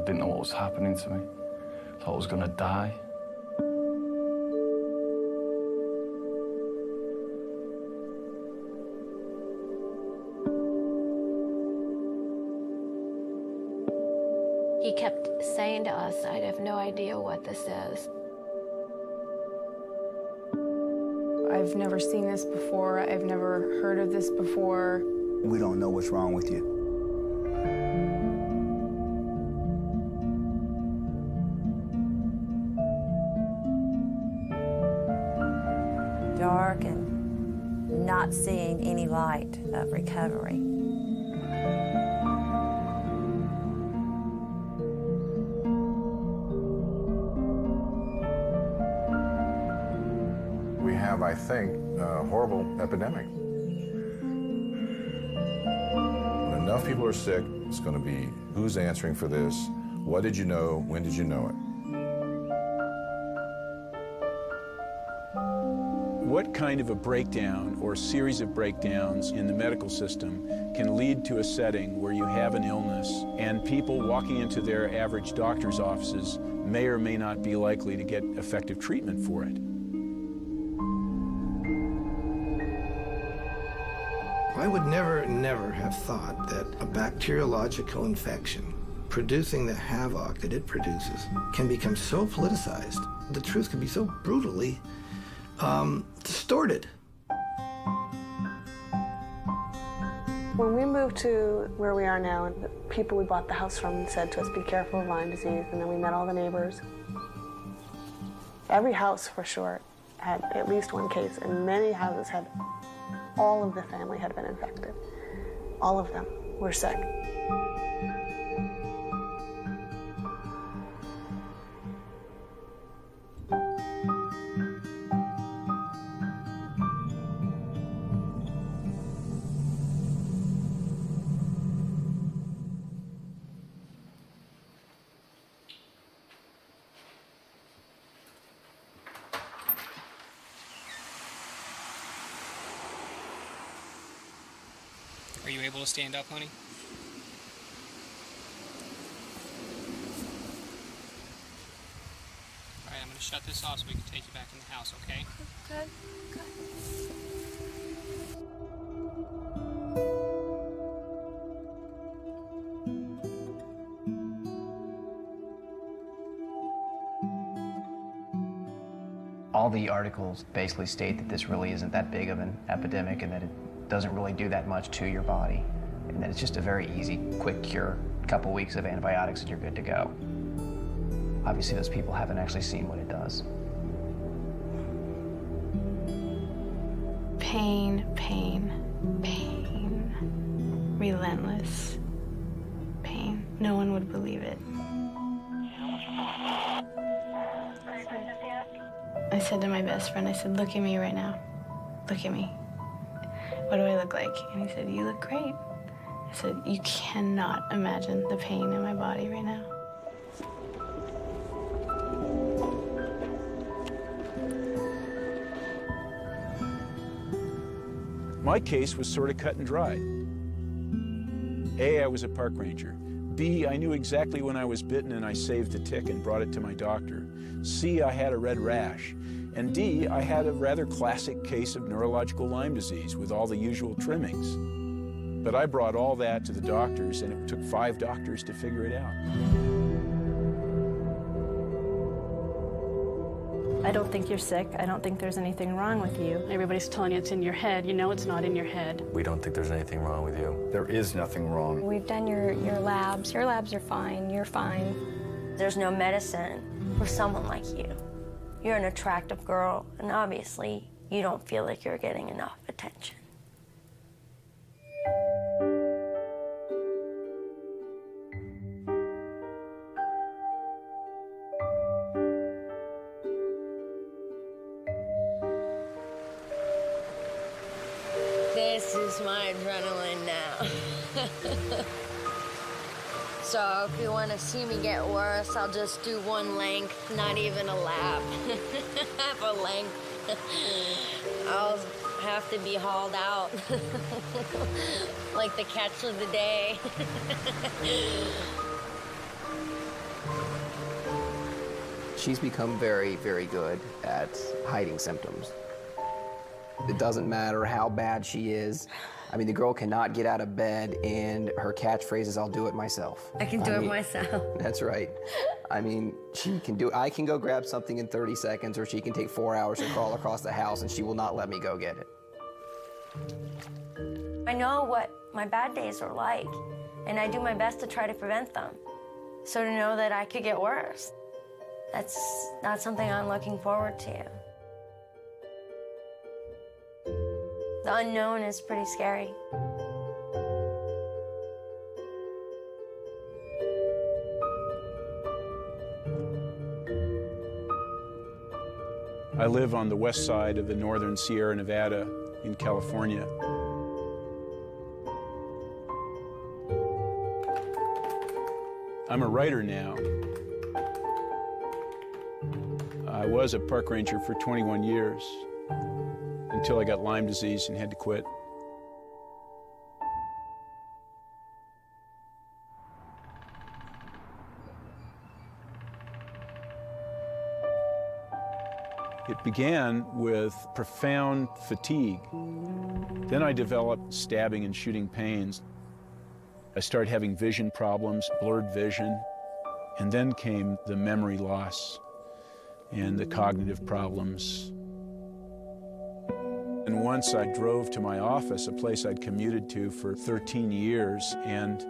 didn't know what was happening to me. I thought I was going to die. He kept saying to us, I have no idea what this is. I've never seen this before. I've never heard of this before. We don't know what's wrong with you. Dark and not seeing any light of recovery. We have, I think, a horrible epidemic. When enough people are sick, it's going to be who's answering for this, what did you know, when did you know it? What kind of a breakdown or series of breakdowns in the medical system can lead to a setting where you have an illness and people walking into their average doctor's offices may or may not be likely to get effective treatment for it? I would never have thought that a bacteriological infection producing the havoc that it produces can become so politicized. The truth can be so brutally distorted. When we moved to where we are now, the people we bought the house from said to us, be careful of Lyme disease, and then we met all the neighbors. Every house, for sure, had at least one case, and many houses had, all of the family had been infected. All of them were sick. Are you able to stand up, honey? All right, I'm going to shut this off so we can take you back in the house, okay? Good, good. All the articles basically state that this really isn't that big of an epidemic and that it doesn't really do that much to your body, and that it's just a very easy, quick cure. A couple weeks of antibiotics and you're good to go. Obviously, those people haven't actually seen what it does. Pain, pain, pain. Relentless pain. No one would believe it. I said to my best friend, I said, look at me right now. Look at me. What do I look like? And he said, you look great. I said, you cannot imagine the pain in my body right now. My case was sort of cut and dry. A, I was a park ranger. B, I knew exactly when I was bitten and I saved the tick and brought it to my doctor. C, I had a red rash. And D, I had a rather classic case of neurological Lyme disease with all the usual trimmings. But I brought all that to the doctors, and it took 5 doctors to figure it out. I don't think you're sick. I don't think there's anything wrong with you. Everybody's telling you it's in your head. You know it's not in your head. We don't think there's anything wrong with you. There is nothing wrong. We've done your labs. Your labs are fine. You're fine. There's no medicine for someone like you. You're an attractive girl, and obviously, you don't feel like you're getting enough attention. This is my adrenaline now. So if you want to see me get worse, I'll just do one length, not even a lap. Half a length. I'll have to be hauled out. Like the catch of the day. She's become very, very good at hiding symptoms. It doesn't matter how bad she is. I mean, the girl cannot get out of bed, and her catchphrase is, "I'll do it myself." I can do it myself. That's right. I mean, she can do it. I can go grab something in 30 seconds, or she can take 4 hours to crawl across the house, and she will not let me go get it. I know what my bad days are like, and I do my best to try to prevent them. So to know that I could get worse, that's not something I'm looking forward to. The unknown is pretty scary. I live on the west side of the northern Sierra Nevada in California. I'm a writer now. I was a park ranger for 21 years until I got Lyme disease and had to quit. It began with profound fatigue. Then I developed stabbing and shooting pains. I started having vision problems, blurred vision, and then came the memory loss and the cognitive problems. And once I drove to my office, a place I'd commuted to for 13 years, and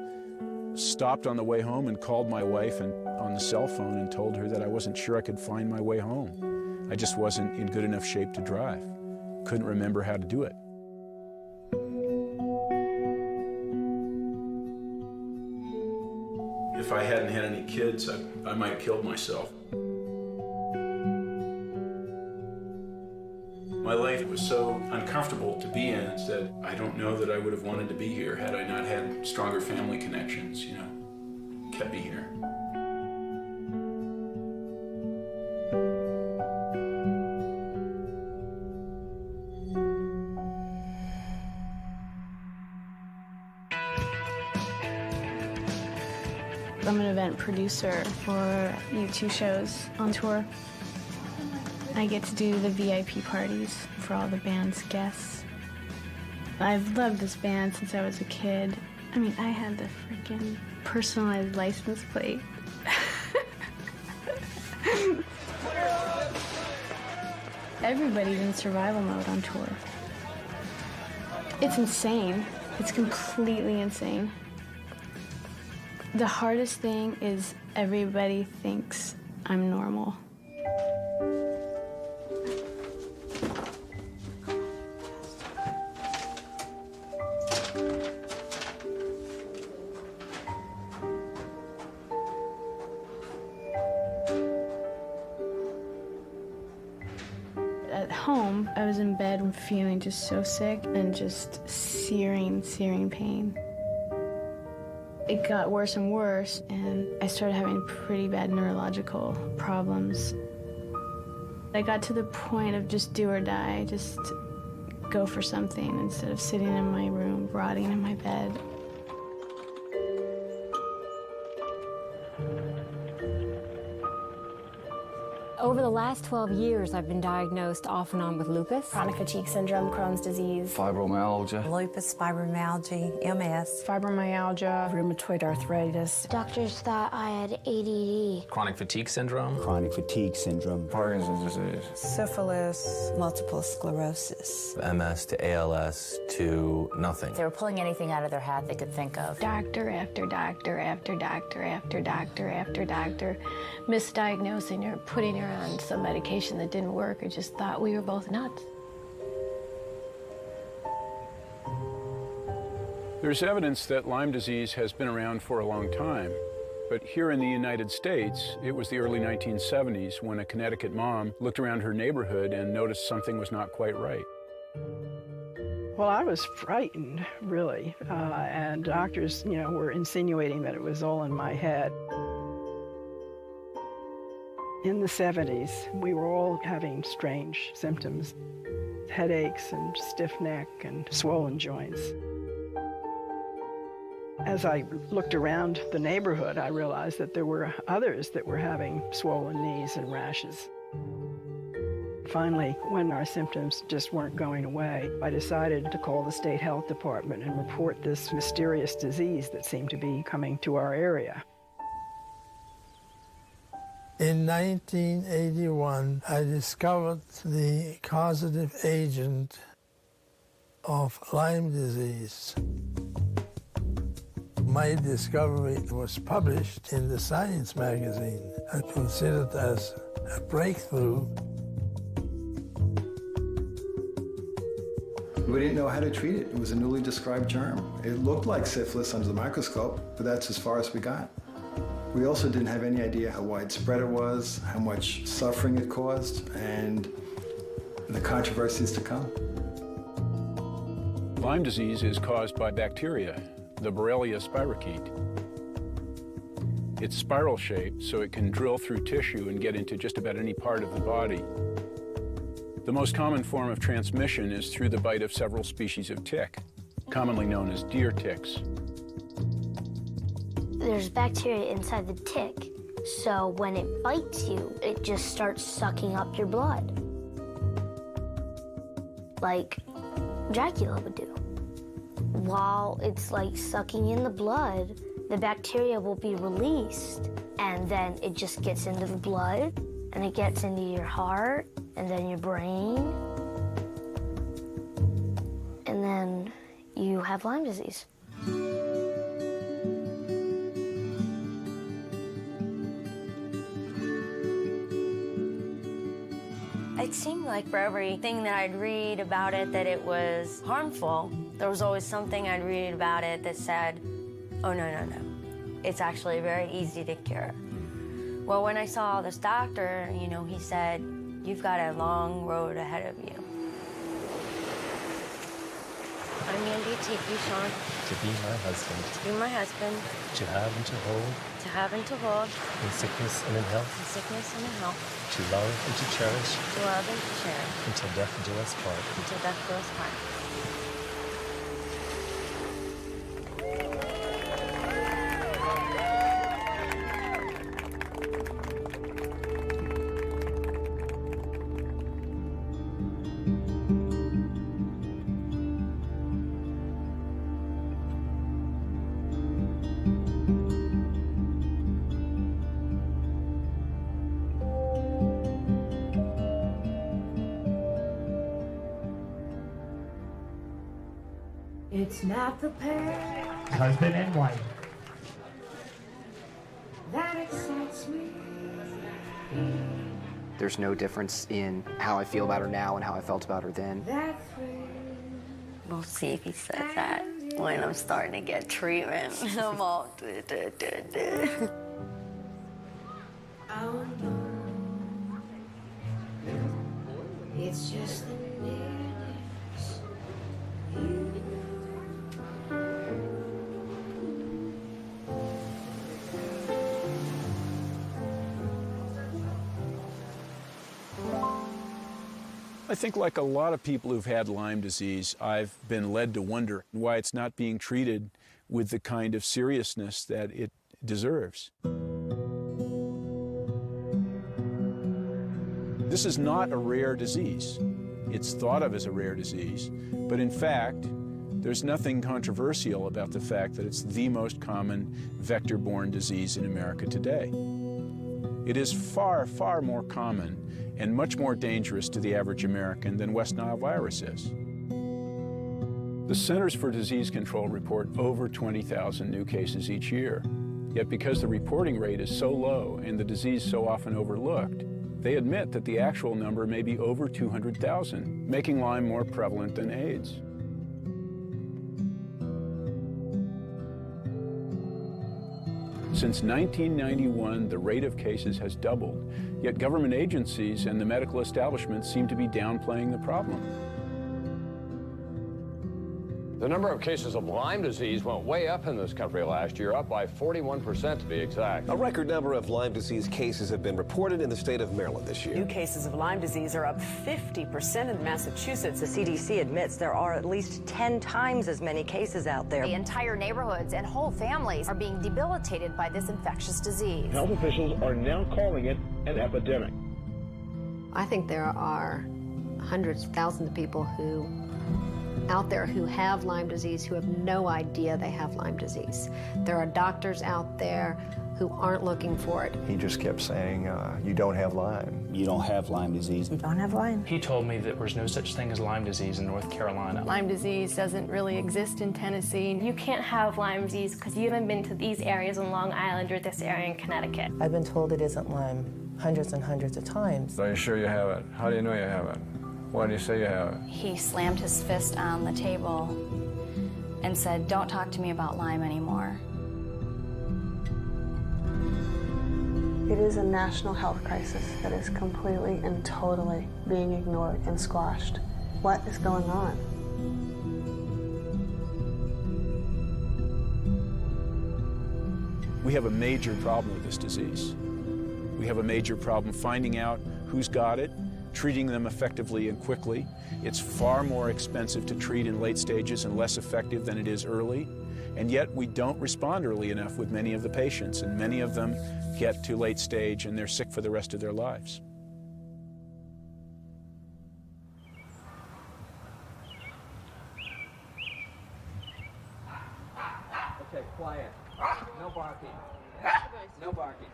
stopped on the way home and called my wife on the cell phone and told her that I wasn't sure I could find my way home. I just wasn't in good enough shape to drive. Couldn't remember how to do it. If I hadn't had any kids, I might have killed myself. My life was so uncomfortable to be in that I don't know that I would have wanted to be here had I not had stronger family connections, you know, kept me here. I'm an event producer for U2 shows on tour. I get to do the VIP parties for all the band's guests. I've loved this band since I was a kid. I mean, I had the freaking personalized license plate. Everybody's in survival mode on tour. It's insane. It's completely insane. The hardest thing is everybody thinks I'm normal. At home, I was in bed feeling just so sick and just searing pain. It got worse and worse, and I started having pretty bad neurological problems. I got to the point of just do or die, just go for something instead of sitting in my room, rotting in my bed. Over the last 12 years, I've been diagnosed off and on with lupus, Chronic fatigue syndrome, Crohn's disease, Fibromyalgia. Lupus, fibromyalgia, MS, fibromyalgia, rheumatoid arthritis. Doctors thought I had ADD. Chronic fatigue syndrome. Chronic fatigue syndrome. Parkinson's disease. syphilis, multiple sclerosis. MS to ALS to nothing. They were pulling anything out of their hat they could think of. Doctor after doctor after doctor after doctor after doctor, misdiagnosing her, putting her on some medication that didn't work. I just thought we were both nuts. There's evidence that Lyme disease has been around for a long time. But here in the United States, it was the early 1970s when a Connecticut mom looked around her neighborhood and noticed something was not quite right. Well, I was frightened, really, and doctors, were insinuating that it was all in my head. In the 70s, we were all having strange symptoms, headaches and stiff neck and swollen joints. As I looked around the neighborhood, I realized that there were others that were having swollen knees and rashes. Finally, when our symptoms just weren't going away, I decided to call the state health department and report this mysterious disease that seemed to be coming to our area. In 1981, I discovered the causative agent of Lyme disease. My discovery was published in the Science magazine and considered as a breakthrough. We didn't know how to treat it. It was a newly described germ. It looked like syphilis under the microscope, but that's as far as we got. We also didn't have any idea how widespread it was, how much suffering it caused, and the controversies to come. Lyme disease is caused by bacteria, the Borrelia spirochete. It's spiral-shaped, so it can drill through tissue and get into just about any part of the body. The most common form of transmission is through the bite of several species of tick, commonly known as deer ticks. There's bacteria inside the tick, so when it bites you, it just starts sucking up your blood, like Dracula would do. While it's like sucking in the blood, the bacteria will be released, and then it just gets into the blood, and it gets into your heart, and then your brain, and then you have Lyme disease. It seemed like for everything that I'd read about it that it was harmful, there was always something I'd read about it that said, oh, no. It's actually very easy to cure. Well, when I saw this doctor, you know, he said, you've got a long road ahead of you. I'm Andy, take you, Sean. To be my husband. To be my husband. To have and to hold. To have and to hold. In sickness and in health. In sickness and in health. To love and to cherish. To love and to cherish. Until death do us part. Until death do us part. It's not the pair husband and wife that excites me. There's no difference in how I feel about her now and how I felt about her then. We'll see if he says that when I'm starting to get treatment. I'm all It's just the nearness. I think like a lot of people who've had Lyme disease, I've been led to wonder why it's not being treated with the kind of seriousness that it deserves. This is not a rare disease. It's thought of as a rare disease, but in fact, there's nothing controversial about the fact that it's the most common vector-borne disease in America today. It is far, far more common and much more dangerous to the average American than West Nile virus is. The Centers for Disease Control report over 20,000 new cases each year. Yet because the reporting rate is so low and the disease so often overlooked, they admit that the actual number may be over 200,000, making Lyme more prevalent than AIDS. Since 1991, the rate of cases has doubled, yet government agencies and the medical establishment seem to be downplaying the problem. The number of cases of Lyme disease went way up in this country last year, up by 41% to be exact. A record number of Lyme disease cases have been reported in the state of Maryland this year. New cases of Lyme disease are up 50% in Massachusetts. The CDC admits there are at least 10 times as many cases out there. The entire neighborhoods and whole families are being debilitated by this infectious disease. Health officials are now calling it an epidemic. I think there are hundreds of thousands of people out there who have Lyme disease who have no idea they have Lyme disease. There are doctors out there who aren't looking for it. He just kept saying, you don't have Lyme. You don't have Lyme disease. You don't have Lyme. He told me that there was no such thing as Lyme disease in North Carolina. Lyme disease doesn't really exist in Tennessee. You can't have Lyme disease because you haven't been to these areas in Long Island or this area in Connecticut. I've been told it isn't Lyme hundreds and hundreds of times. Are you sure you have it? How do you know you have it? Why do you say you have it? He slammed his fist on the table and said, "Don't talk to me about Lyme anymore." It is a national health crisis that is completely and totally being ignored and squashed. What is going on? We have a major problem with this disease. We have a major problem finding out who's got it, treating them effectively and quickly. It's far more expensive to treat in late stages and less effective than it is early. And yet we don't respond early enough with many of the patients, and many of them get to late stage and they're sick for the rest of their lives. Okay, quiet. No barking. No barking.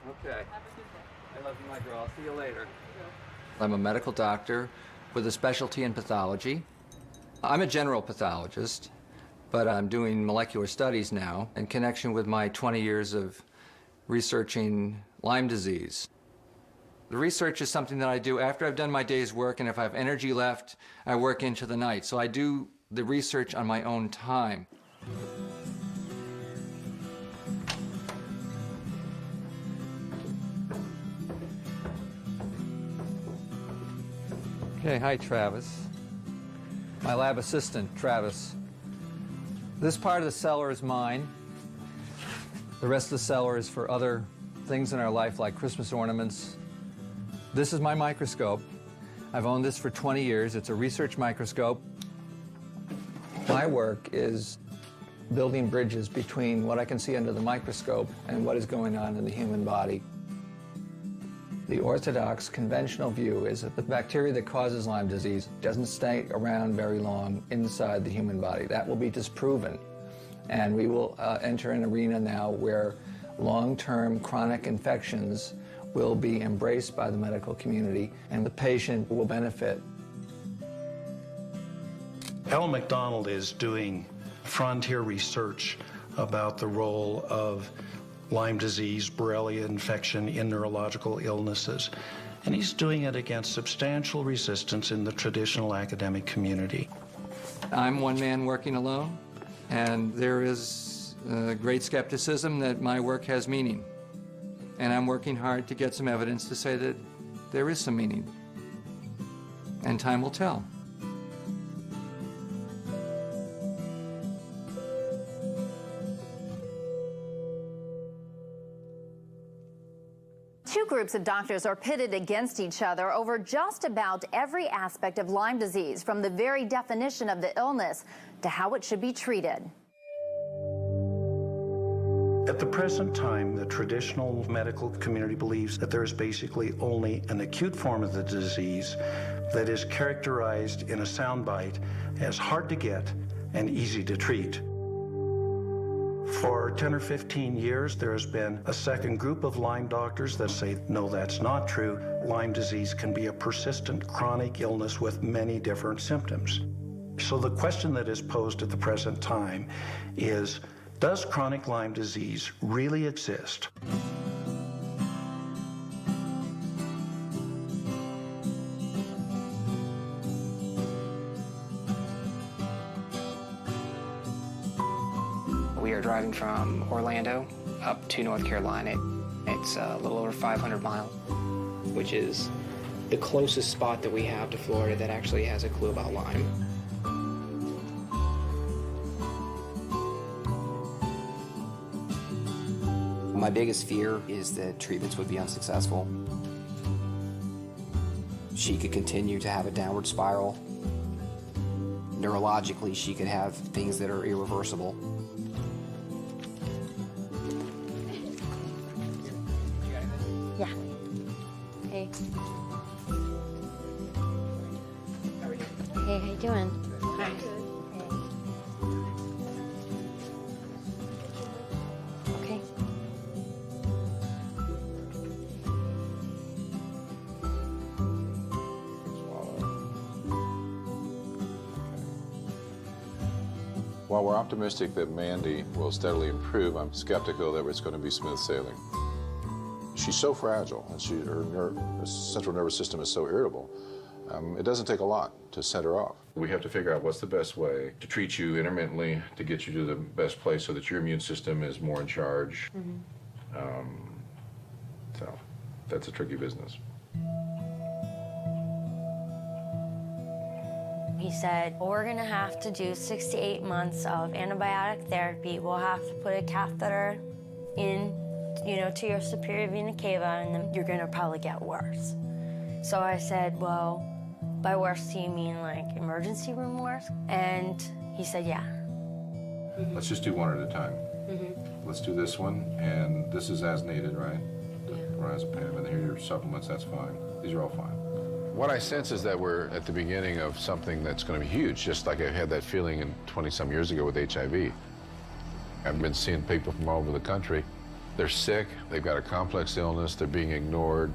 Okay. I love you, my girl. I'll see you later. I'm a medical doctor with a specialty in pathology. I'm a general pathologist, but I'm doing molecular studies now in connection with my 20 years of researching Lyme disease. The research is something that I do after I've done my day's work, and if I have energy left, I work into the night. So I do the research on my own time. Okay, hi, Travis. My lab assistant, Travis. This part of the cellar is mine. The rest of the cellar is for other things in our life, like Christmas ornaments. This is my microscope. I've owned this for 20 years. It's a research microscope. My work is building bridges between what I can see under the microscope and what is going on in the human body. The orthodox, conventional view is that the bacteria that causes Lyme disease doesn't stay around very long inside the human body. That will be disproven. And we will enter an arena now where long-term chronic infections will be embraced by the medical community, and the patient will benefit. Ellen McDonald is doing frontier research about the role of Lyme disease, Borrelia infection in neurological illnesses. And he's doing it against substantial resistance in the traditional academic community. I'm one man working alone, and there is great skepticism that my work has meaning. And I'm working hard to get some evidence to say that there is some meaning. And time will tell. Two groups of doctors are pitted against each other over just about every aspect of Lyme disease, from the very definition of the illness to how it should be treated. At the present time, the traditional medical community believes that there is basically only an acute form of the disease that is characterized in a soundbite as hard to get and easy to treat. For 10 or 15 years, there has been a second group of Lyme doctors that say, no, that's not true. Lyme disease can be a persistent chronic illness with many different symptoms. So the question that is posed at the present time is, does chronic Lyme disease really exist? We are driving from Orlando up to North Carolina. It's a little over 500 miles, which is the closest spot that we have to Florida that actually has a clue about Lyme. My biggest fear is that treatments would be unsuccessful. She could continue to have a downward spiral. Neurologically, she could have things that are irreversible. Yeah. Hey. Hey, how you doing? Hi. Okay. While we're optimistic that Mandy will steadily improve, I'm skeptical that it's going to be smooth sailing. She's so fragile, and her central nervous system is so irritable. It doesn't take a lot to set her off. We have to figure out what's the best way to treat you intermittently, to get you to the best place so that your immune system is more in charge. So that's a tricky business. He said, we're going to have to do 6 to 8 months of antibiotic therapy. We'll have to put a catheter in, to your superior vena cava, and then you're going to probably get worse. So I said, well, by worse, do you mean like emergency room worse? And he said, yeah. Let's just do one at a time. Let's do this one, and this is as needed, right? Yeah. Lorazepam, and here are your supplements, that's fine. These are all fine. What I sense is that we're at the beginning of something that's going to be huge, just like I had that feeling 20-some years ago with HIV. I've been seeing people from all over the country. They're sick, they've got a complex illness, they're being ignored.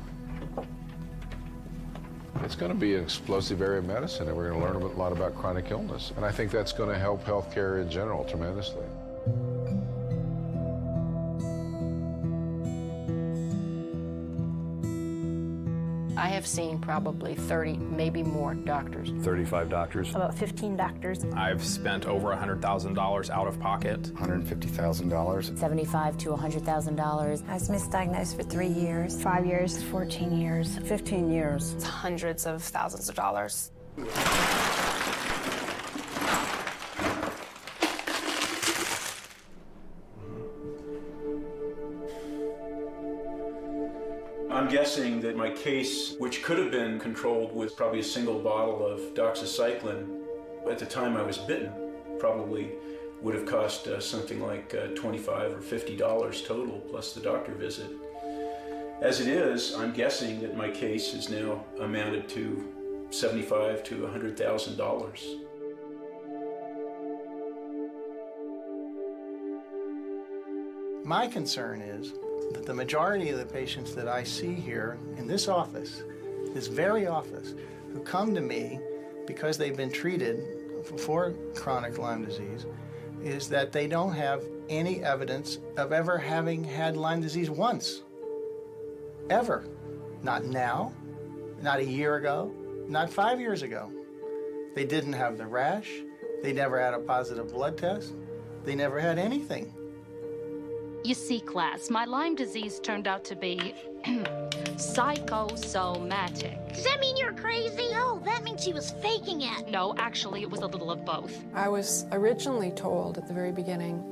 It's going to be an explosive area of medicine, and we're going to learn a lot about chronic illness. And I think that's going to help healthcare in general tremendously. I have seen probably 30, maybe more doctors. 35 doctors. About 15 doctors. I've spent over $100,000 out of pocket. $150,000. $75,000 to $100,000. I was misdiagnosed for 3 years. 5 years, 14 years. 15 years. It's hundreds of thousands of dollars. I'm guessing that my case, which could have been controlled with probably a single bottle of doxycycline, at the time I was bitten, probably would have cost something like $25 or $50 total, plus the doctor visit. As it is, I'm guessing that my case is now amounted to $75,000 to $100,000. My concern is that the majority of the patients that I see here in this office, this very office, who come to me because they've been treated for chronic Lyme disease, is that they don't have any evidence of ever having had Lyme disease once. Ever. Not now, not a year ago, not 5 years ago. They didn't have the rash, they never had a positive blood test, they never had anything. You see, class, my Lyme disease turned out to be psychosomatic. Does that mean you're crazy? No, that means she was faking it. No, actually, it was a little of both. I was originally told at the very beginning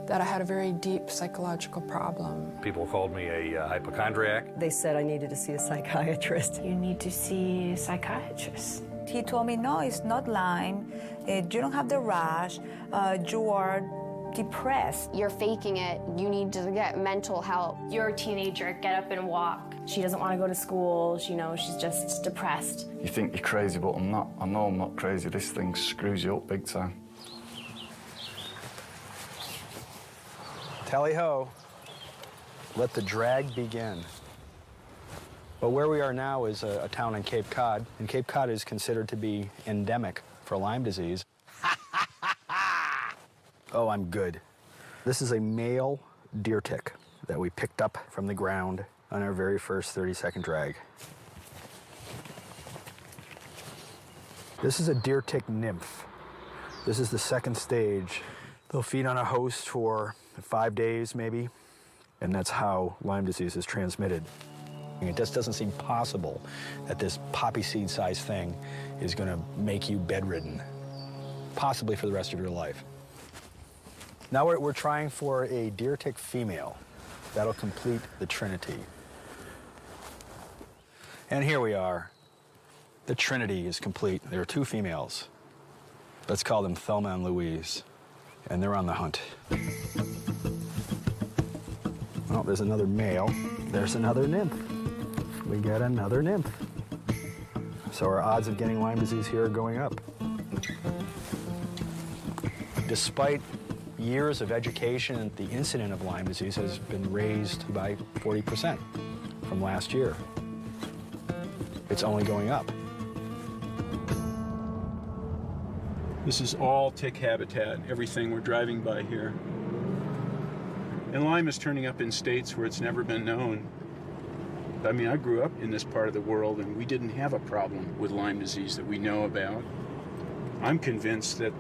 that I had a very deep psychological problem. People called me a hypochondriac. They said I needed to see a psychiatrist. You need to see a psychiatrist. He told me, no, it's not Lyme. You don't have the rash. You are depressed. You're faking it. You need to get mental help. You're a teenager, get up and walk. She doesn't want to go to school, she's just depressed. You think you're crazy, but I'm not. I know I'm not crazy. This thing screws you up big time. Tally-ho. Let the drag begin. But where we are now is a town in Cape Cod, and Cape Cod is considered to be endemic for Lyme disease. Oh, I'm good. This is a male deer tick that we picked up from the ground on our very first 30-second drag. This is a deer tick nymph. This is the second stage. They'll feed on a host for 5 days, maybe, and that's how Lyme disease is transmitted. It just doesn't seem possible that this poppy seed-sized thing is going to make you bedridden, possibly for the rest of your life. Now we're trying for a deer tick female. That'll complete the trinity. And here we are. The trinity is complete. There are 2 females. Let's call them Thelma and Louise. And they're on the hunt. Oh, there's another male. There's another nymph. We get another nymph. So our odds of getting Lyme disease here are going up. Despite years of education, the incidence of Lyme disease has been raised by 40% from last year. It's only going up. This is all tick habitat, everything we're driving by here. And Lyme is turning up in states where it's never been known. I mean, I grew up in this part of the world and we didn't have a problem with Lyme disease that we know about. I'm convinced that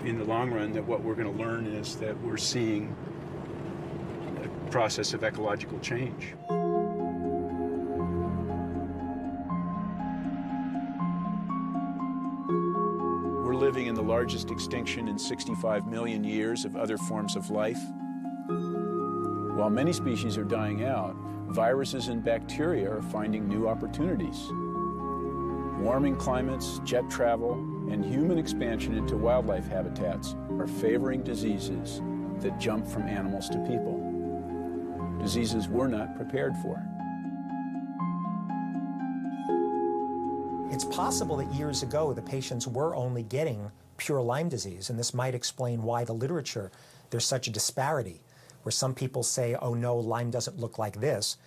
in the long run that what we're going to learn is that we're seeing a process of ecological change. We're living in the largest extinction in 65 million years of other forms of life. While many species are dying out, viruses and bacteria are finding new opportunities. Warming climates, jet travel, and human expansion into wildlife habitats are favoring diseases that jump from animals to people. Diseases we're not prepared for. It's possible that years ago the patients were only getting pure Lyme disease, and this might explain why the literature, there's such a disparity, where some people say, oh no, Lyme doesn't look like this.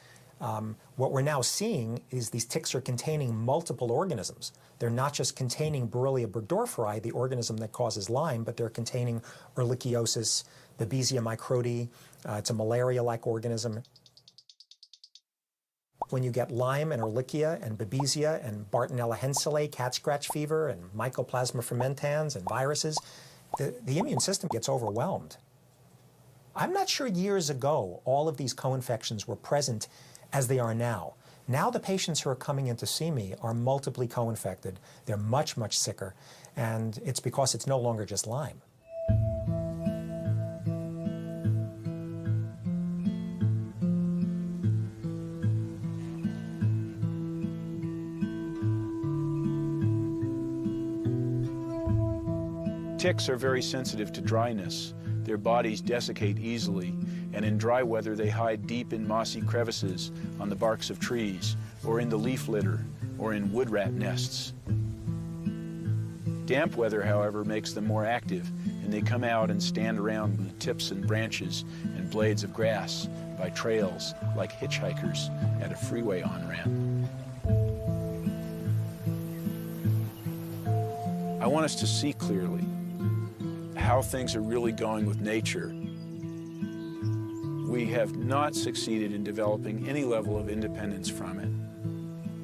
What we're now seeing is these ticks are containing multiple organisms. They're not just containing Borrelia burgdorferi, the organism that causes Lyme, but they're containing Borreliosis, Babesia microti. It's a malaria-like organism. When you get Lyme and Ehrlichia and Babesia and Bartonella henselae, cat scratch fever, and Mycoplasma fermentans and viruses, the immune system gets overwhelmed. I'm not sure years ago all of these co-infections were present as they are now. Now the patients who are coming in to see me are multiply co-infected. They're much, much sicker, and it's because it's no longer just Lyme. Ticks are very sensitive to dryness. Their bodies desiccate easily, and in dry weather they hide deep in mossy crevices on the barks of trees, or in the leaf litter, or in wood rat nests. Damp weather, however, makes them more active, and they come out and stand around the tips and branches and blades of grass by trails like hitchhikers at a freeway on-ramp. I want us to see clearly how things are really going with nature. We have not succeeded in developing any level of independence from it,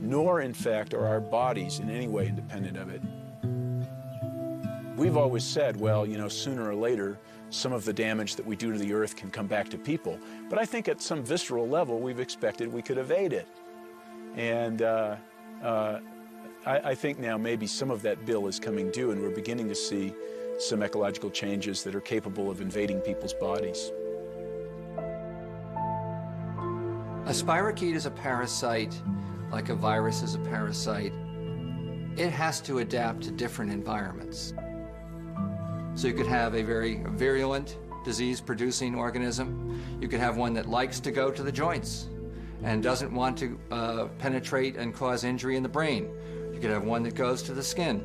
nor, in fact, are our bodies in any way independent of it. We've always said, well, you know, sooner or later, some of the damage that we do to the earth can come back to people. But I think at some visceral level, we've expected we could evade it. And I think now maybe some of that bill is coming due, and we're beginning to see some ecological changes that are capable of invading people's bodies. A spirochete is a parasite, like a virus is a parasite. It has to adapt to different environments. So you could have a very virulent disease-producing organism. You could have one that likes to go to the joints and doesn't want to penetrate and cause injury in the brain. You could have one that goes to the skin.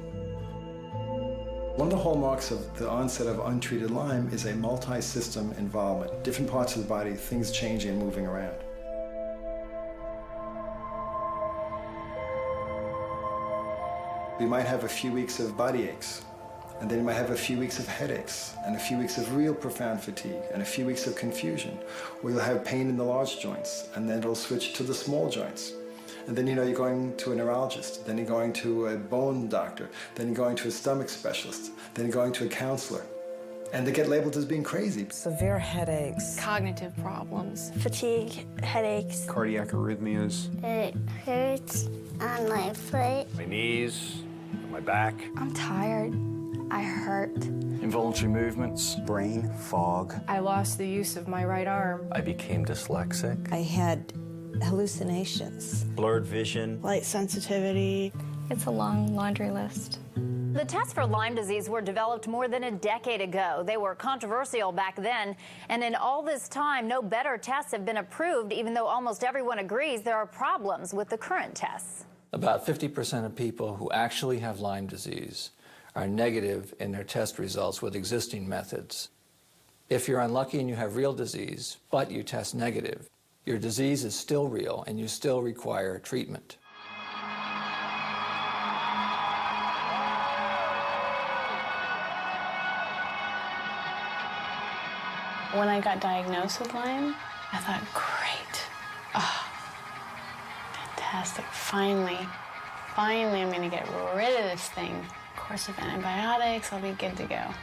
One of the hallmarks of the onset of untreated Lyme is a multi-system involvement. Different parts of the body, things changing and moving around. You might have a few weeks of body aches, and then you might have a few weeks of headaches, and a few weeks of real profound fatigue, and a few weeks of confusion, or you'll have pain in the large joints, and then it'll switch to the small joints. And then, you know, you're going to a neurologist, then you're going to a bone doctor, then you're going to a stomach specialist, then you're going to a counselor. And they get labeled as being crazy. Severe headaches. Cognitive problems. Fatigue, headaches. Cardiac arrhythmias. It hurts on my foot. My knees, my back. I'm tired. I hurt. Involuntary movements. Brain fog. I lost the use of my right arm. I became dyslexic. I had hallucinations. Blurred vision. Light sensitivity. It's a long laundry list. The tests for Lyme disease were developed more than a decade ago. They were controversial back then, and in all this time, no better tests have been approved, even though almost everyone agrees there are problems with the current tests. About 50% of people who actually have Lyme disease are negative in their test results with existing methods. If you're unlucky and you have real disease, but you test negative, your disease is still real and you still require treatment. When I got diagnosed with Lyme, I thought, great. Oh, fantastic. Finally I'm going to get rid of this thing. Course of antibiotics, I'll be good to go.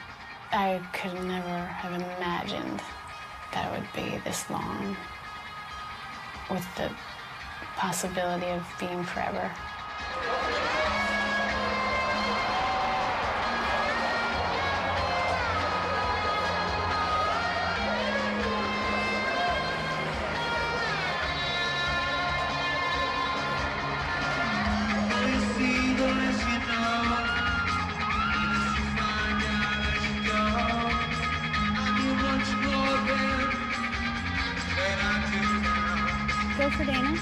I could never have imagined that it would be this long with the possibility of being forever. Go for Dana.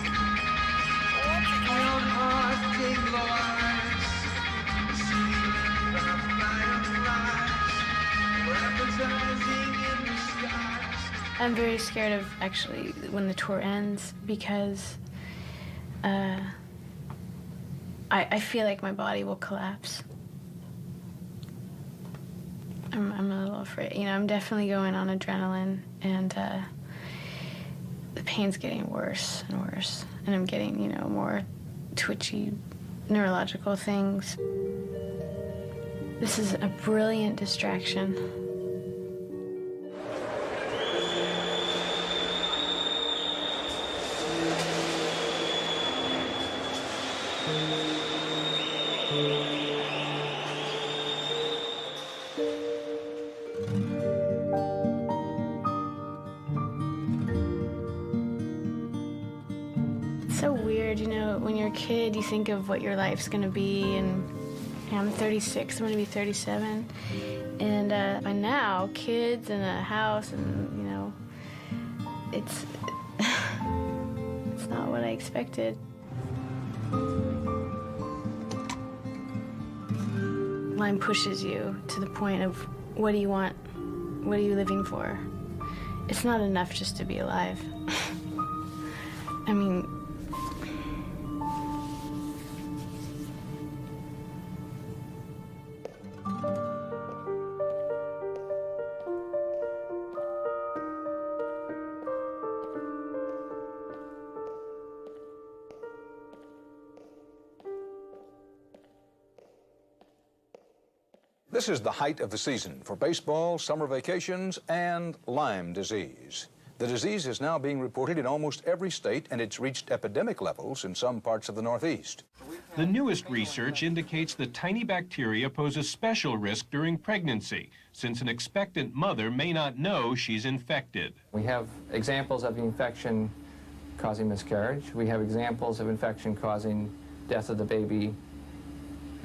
I'm very scared of actually when the tour ends because I feel like my body will collapse. I'm a little afraid. You know, I'm definitely going on adrenaline, and the pain's getting worse and worse, and I'm getting, you know, more twitchy neurological things. This is a brilliant distraction. So weird, you know, when you're a kid, you think of what your life's gonna be, and I'm 36, I'm gonna be 37, and by now, kids and a house, and, you know, it's not what I expected. Lyme pushes you to the point of, what do you want? What are you living for? It's not enough just to be alive. I mean, This is the height of the season for baseball, summer vacations, and Lyme disease. The disease is now being reported in almost every state, and it's reached epidemic levels in some parts of the Northeast. The newest research indicates that tiny bacteria pose a special risk during pregnancy, since an expectant mother may not know she's infected. We have examples of the infection causing miscarriage. We have examples of infection causing death of the baby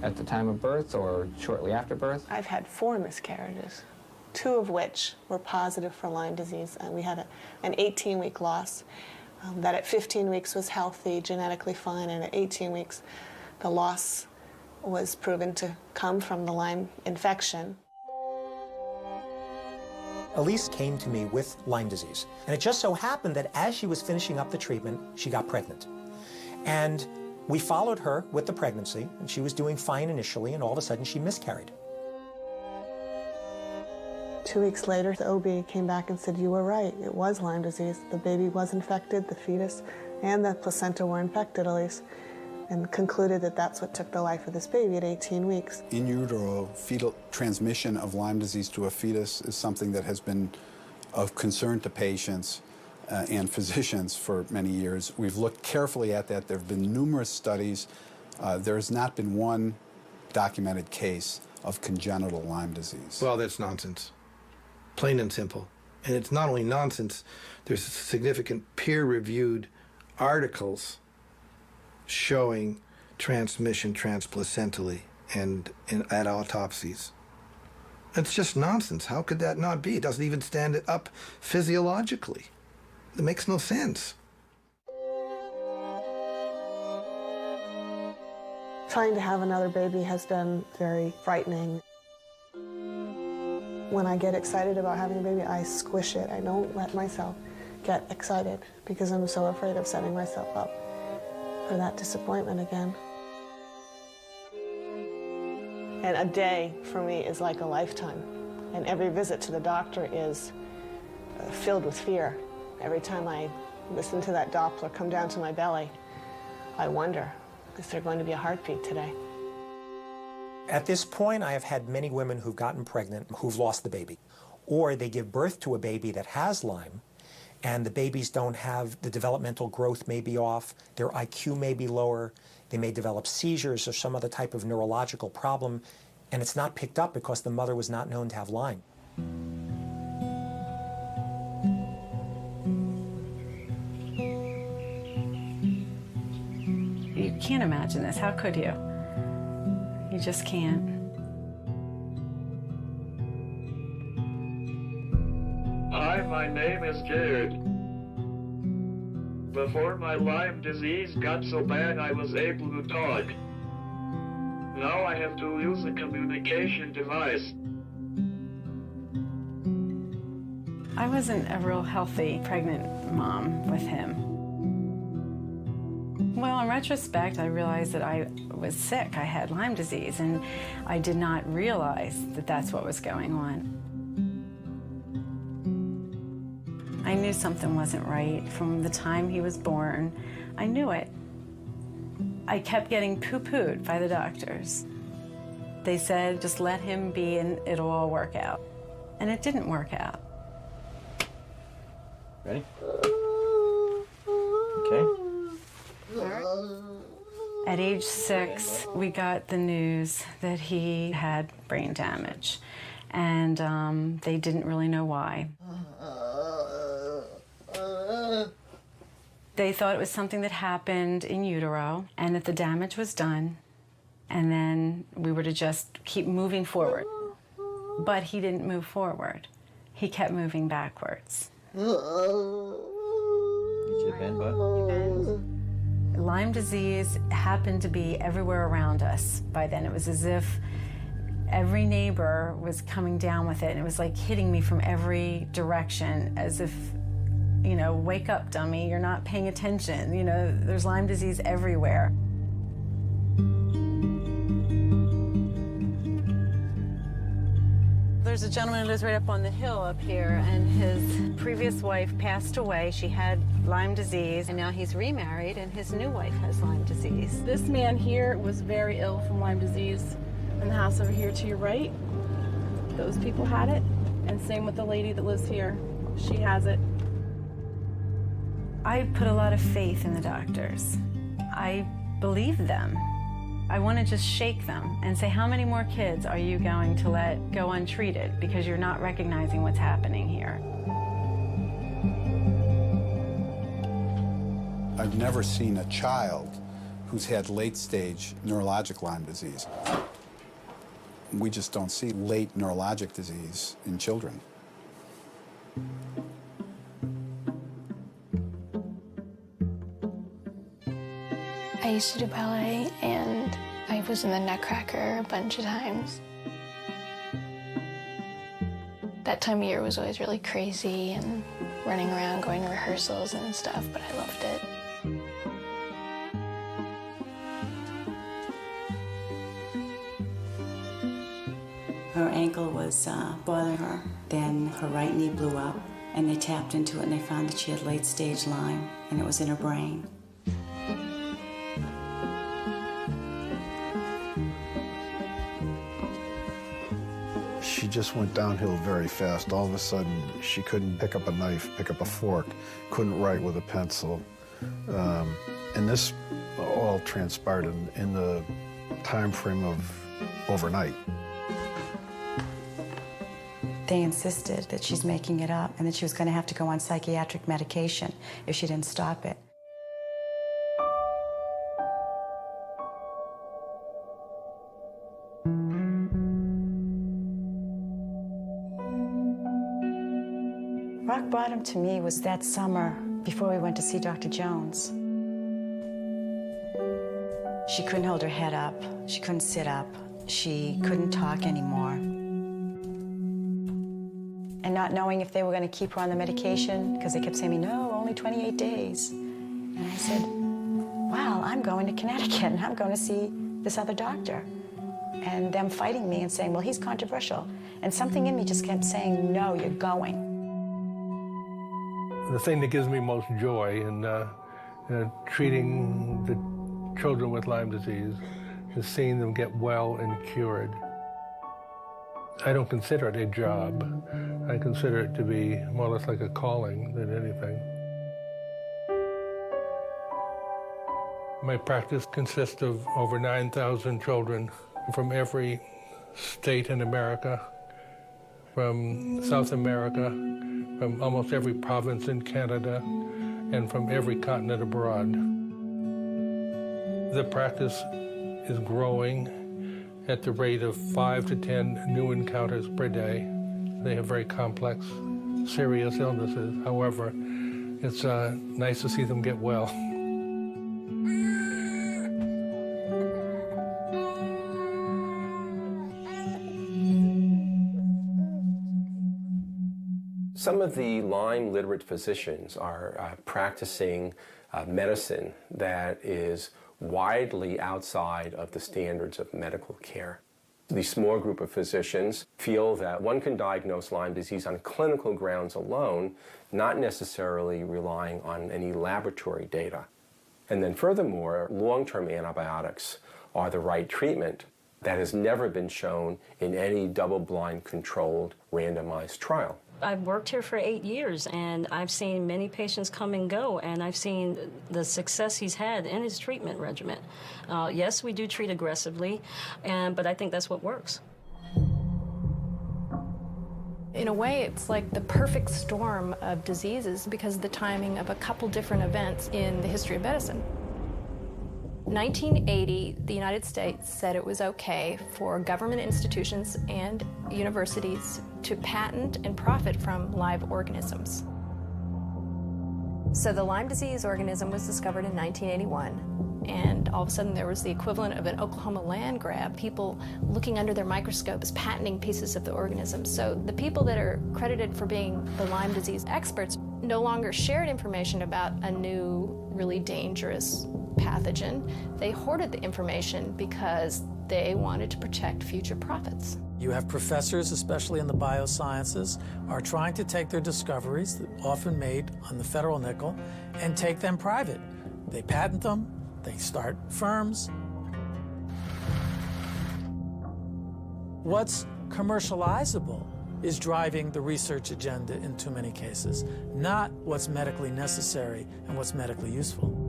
at the time of birth or shortly after birth. I've had 4 miscarriages, 2 of which were positive for Lyme disease, and we had an 18-week loss that at 15 weeks was healthy, genetically fine, and at 18 weeks the loss was proven to come from the Lyme infection. Elise came to me with Lyme disease, and it just so happened that as she was finishing up the treatment, she got pregnant. And we followed her with the pregnancy, and she was doing fine initially, and all of a sudden she miscarried. 2 weeks later, the OB came back and said, you were right, it was Lyme disease. The baby was infected, the fetus and the placenta were infected, Elise, and concluded that that's what took the life of this baby at 18 weeks. In utero fetal transmission of Lyme disease to a fetus is something that has been of concern to patients and physicians for many years. We've looked carefully at that. There have been numerous studies. There has not been one documented case of congenital Lyme disease. Well, that's nonsense. Plain and simple. And it's not only nonsense, there's significant peer-reviewed articles showing transmission transplacentally and at autopsies. It's just nonsense. How could that not be? It doesn't even stand up physiologically. It makes no sense. Trying to have another baby has been very frightening. When I get excited about having a baby, I squish it. I don't let myself get excited because I'm so afraid of setting myself up for that disappointment again. And a day for me is like a lifetime. And every visit to the doctor is filled with fear. Every time I listen to that Doppler come down to my belly, I wonder, is there going to be a heartbeat today? At this point, I have had many women who've gotten pregnant who've lost the baby. Or they give birth to a baby that has Lyme, and the babies don't have, the developmental growth may be off, their IQ may be lower, they may develop seizures or some other type of neurological problem, and it's not picked up because the mother was not known to have Lyme. You can't imagine this. How could you? You just can't. Hi, my name is Jared. Before my Lyme disease got so bad, I was able to talk. Now I have to use a communication device. I wasn't a real healthy pregnant mom with him. Well, in retrospect, I realized that I was sick. I had Lyme disease, and I did not realize that that's what was going on. I knew something wasn't right from the time he was born. I knew it. I kept getting poo-pooed by the doctors. They said, just let him be and it'll all work out. And it didn't work out. Ready? Okay. At age 6, we got the news that he had brain damage. And they didn't really know why. They thought it was something that happened in utero and that the damage was done, and then we were to just keep moving forward. But he didn't move forward. He kept moving backwards. Need you to bend, bud? Lyme disease happened to be everywhere around us by then. It was as if every neighbor was coming down with it, and it was like hitting me from every direction, as if, you know, wake up, dummy, you're not paying attention. You know, there's Lyme disease everywhere. There's a gentleman who lives right up on the hill up here, and his previous wife passed away. She had Lyme disease, and now he's remarried, and his new wife has Lyme disease. This man here was very ill from Lyme disease. In the house over here to your right, those people had it, and same with the lady that lives here. She has it. I put a lot of faith in the doctors. I believe them. I want to just shake them and say, how many more kids are you going to let go untreated because you're not recognizing what's happening here? I've never seen a child who's had late-stage neurologic Lyme disease. We just don't see late neurologic disease in children. I used to do ballet, and I was in the Nutcracker a bunch of times. That time of year was always really crazy and running around, going to rehearsals and stuff, but I loved it. Her ankle was bothering her. Then her right knee blew up, and they tapped into it, and they found that she had late-stage Lyme, and it was in her brain. She just went downhill very fast. All of a sudden, she couldn't pick up a knife, pick up a fork, couldn't write with a pencil. And this all transpired in the time frame of overnight. They insisted that she's making it up and that she was going to have to go on psychiatric medication if she didn't stop it. Rock bottom to me was that summer before we went to see Dr. Jones. She couldn't hold her head up. She couldn't sit up. She couldn't talk anymore. And not knowing if they were going to keep her on the medication, because they kept saying to me, no, only 28 days. And I said, well, I'm going to Connecticut, and I'm going to see this other doctor. And them fighting me and saying, well, he's controversial. And something in me just kept saying, no, you're going. The thing that gives me most joy in treating the children with Lyme disease is seeing them get well and cured. I don't consider it a job. I consider it to be more or less like a calling than anything. My practice consists of over 9,000 children from every state in America, from South America, from almost every province in Canada, and from every continent abroad. The practice is growing at the rate of 5 to 10 new encounters per day. They have very complex, serious illnesses. However, it's nice to see them get well. Some of the Lyme literate physicians are practicing medicine that is widely outside of the standards of medical care. The small group of physicians feel that one can diagnose Lyme disease on clinical grounds alone, not necessarily relying on any laboratory data. And then furthermore, long-term antibiotics are the right treatment. That has never been shown in any double-blind controlled randomized trial. I've worked here for 8 years, and I've seen many patients come and go, and I've seen the success he's had in his treatment regimen. Yes, we do treat aggressively, but I think that's what works. In a way, it's like the perfect storm of diseases because of the timing of a couple different events in the history of medicine. 1980, the United States said it was okay for government institutions and universities to patent and profit from live organisms. So the Lyme disease organism was discovered in 1981, and all of a sudden there was the equivalent of an Oklahoma land grab, people looking under their microscopes, patenting pieces of the organism. So the people that are credited for being the Lyme disease experts no longer shared information about a new, really dangerous pathogen. They hoarded the information because they wanted to protect future profits. You have professors, especially in the biosciences, are trying to take their discoveries, often made on the federal nickel, and take them private. They patent them, they start firms. What's commercializable is driving the research agenda in too many cases, not what's medically necessary and what's medically useful.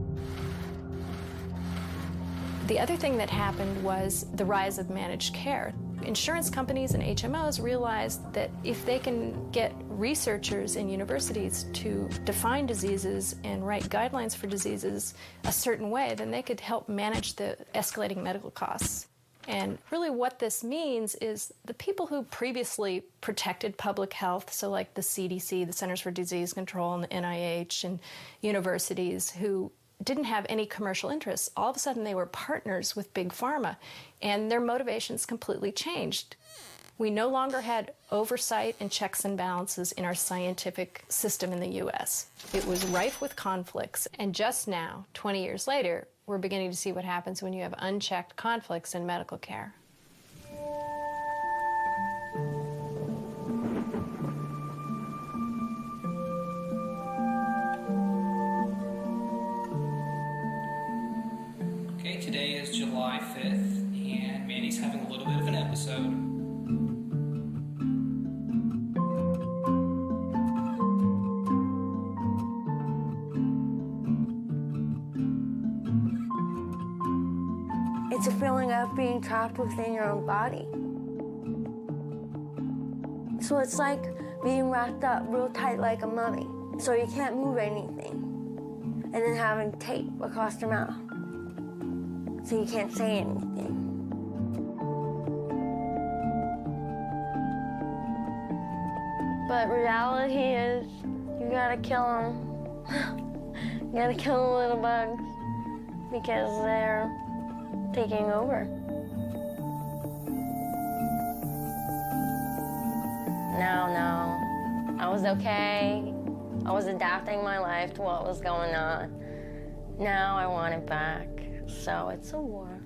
The other thing that happened was the rise of managed care. Insurance companies and HMOs realized that if they can get researchers in universities to define diseases and write guidelines for diseases a certain way, then they could help manage the escalating medical costs. And really what this means is the people who previously protected public health, so like the CDC, the Centers for Disease Control, and the NIH, and universities who didn't have any commercial interests, all of a sudden they were partners with Big Pharma, and their motivations completely changed. We no longer had oversight and checks and balances in our scientific system in the U.S. It was rife with conflicts, and just now, 20 years later, we're beginning to see what happens when you have unchecked conflicts in medical care. Okay, today is July 5th, and Mandy's having a little bit of an episode. It's a feeling of being trapped within your own body. So it's like being wrapped up real tight like a mummy. So you can't move anything. And then having tape across your mouth. So you can't say anything. But reality is, you gotta kill them. You gotta kill the little bugs because they're taking over. No, I was okay. I was adapting my life to what was going on. Now I want it back. So it's a war.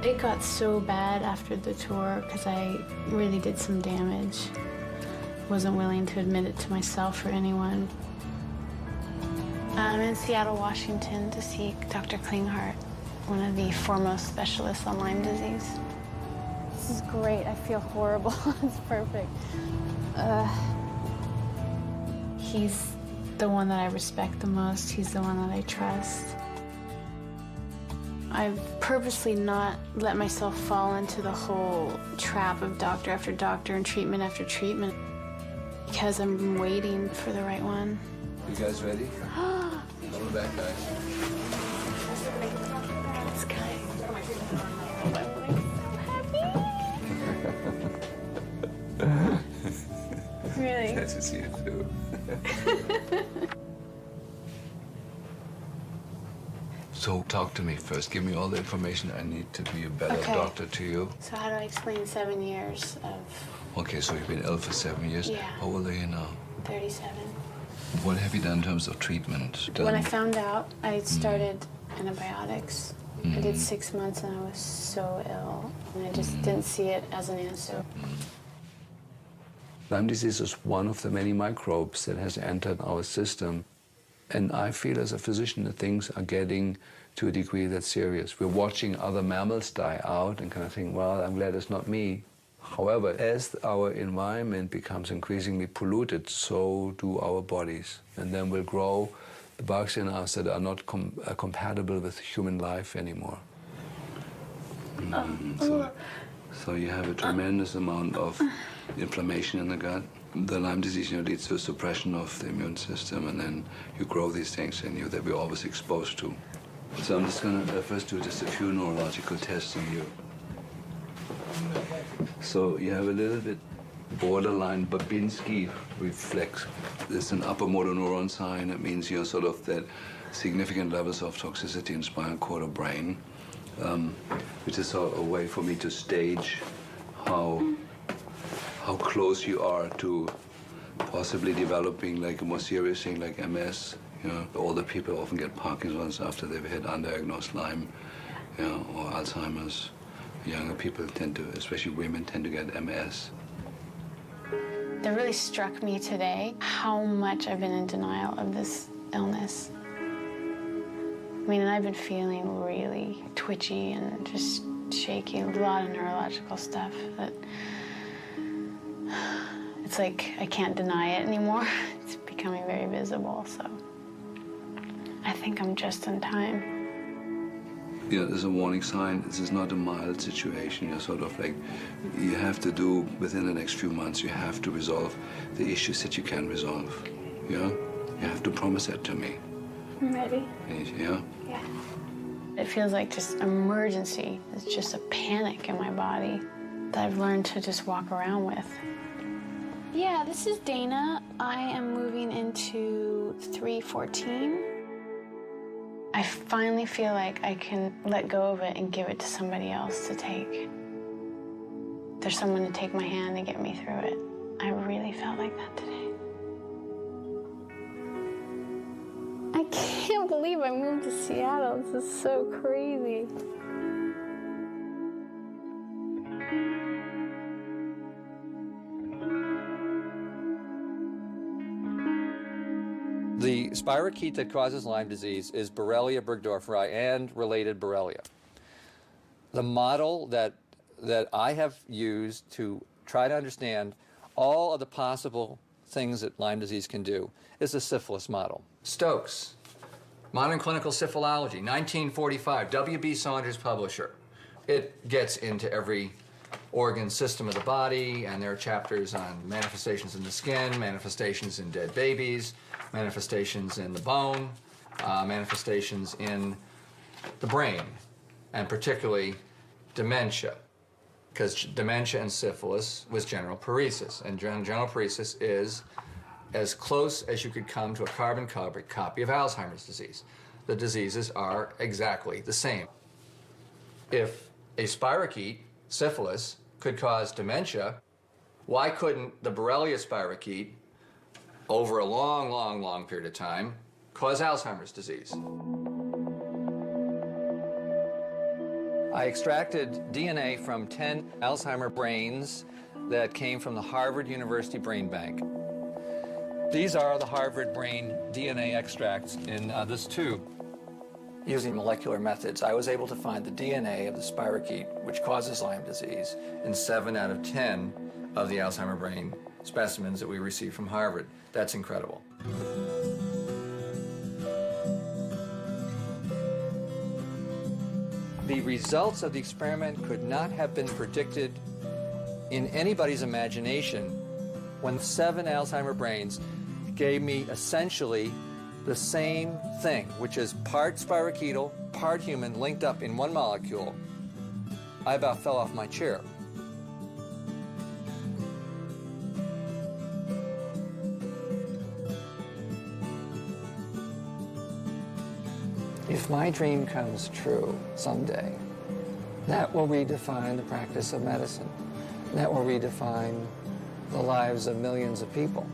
It got so bad after the tour because I really did some damage. Wasn't willing to admit it to myself or anyone. I'm in Seattle, Washington to see Dr. Klinghardt, one of the foremost specialists on Lyme disease. This is great. I feel horrible. It's perfect. He's the one that I respect the most. He's the one that I trust. I've purposely not let myself fall into the whole trap of doctor after doctor and treatment after treatment because I'm waiting for the right one. You guys ready? Come back, guys. This guy. Really? Nice to see you too. So talk to me first. Give me all the information I need to be a better doctor to you. So how do I explain 7 years of... Okay, so you've been ill for 7 years. Yeah. How old are you now? 37. What have you done in terms of treatment? When I found out, I started antibiotics. I did 6 months and I was so ill. And I just didn't see it as an answer. Lyme disease is one of the many microbes that has entered our system. And I feel as a physician that things are getting to a degree that's serious. We're watching other mammals die out and kind of think, well, I'm glad it's not me. However, as our environment becomes increasingly polluted, so do our bodies. And then will grow the bugs in us that are not compatible with human life anymore. So you have a tremendous amount of inflammation in the gut. The Lyme disease leads to a suppression of the immune system, and then you grow these things in you that we're always exposed to. So I'm just going to first do just a few neurological tests on you. So you have a little bit borderline Babinski reflex. There's an upper motor neuron sign. It means you're sort of that significant levels of toxicity in spinal cord or brain, which is a way for me to stage how close you are to possibly developing like a more serious thing like MS. You know, older people often get Parkinson's after they've had undiagnosed Lyme, you know, or Alzheimer's. Younger people tend to, especially women, tend to get MS. That really struck me today, how much I've been in denial of this illness. I mean, and I've been feeling really twitchy and just shaky, a lot of neurological stuff that it's like I can't deny it anymore. It's becoming very visible, so I think I'm just in time. Yeah, there's a warning sign. This is not a mild situation. You're sort of like, you have to do, within the next few months, you have to resolve the issues that you can resolve. Yeah? You have to promise that to me. I'm ready. Yeah? Yeah. It feels like just emergency. It's just a panic in my body that I've learned to just walk around with. Yeah, this is Dana. I am moving into 314. I finally feel like I can let go of it and give it to somebody else to take. There's someone to take my hand and get me through it. I really felt like that today. I can't believe I moved to Seattle. This is so crazy. The spirochete that causes Lyme disease is Borrelia burgdorferi and related Borrelia. The model that I have used to try to understand all of the possible things that Lyme disease can do is the syphilis model. Stokes, Modern Clinical Syphilology, 1945, W.B. Saunders publisher. It gets into every organ system of the body, and there are chapters on manifestations in the skin, manifestations in dead babies, manifestations in the bone, manifestations in the brain, and particularly dementia, because dementia and syphilis was general paresis, and general paresis is as close as you could come to a carbon copy of Alzheimer's disease. The diseases are exactly the same. If a spirochete, syphilis, could cause dementia, why couldn't the Borrelia spirochete, over a long, long, long period of time, cause Alzheimer's disease? I extracted DNA from 10 Alzheimer brains that came from the Harvard University Brain Bank. These are the Harvard brain DNA extracts in this tube. Using molecular methods, I was able to find the DNA of the spirochete, which causes Lyme disease, in 7 out of 10 of the Alzheimer brain specimens that we received from Harvard. That's incredible. The results of the experiment could not have been predicted in anybody's imagination when 7 Alzheimer brains gave me essentially the same thing, which is part spirochetal, part human, linked up in one molecule. I about fell off my chair. If my dream comes true someday, that will redefine the practice of medicine. That will redefine the lives of millions of people.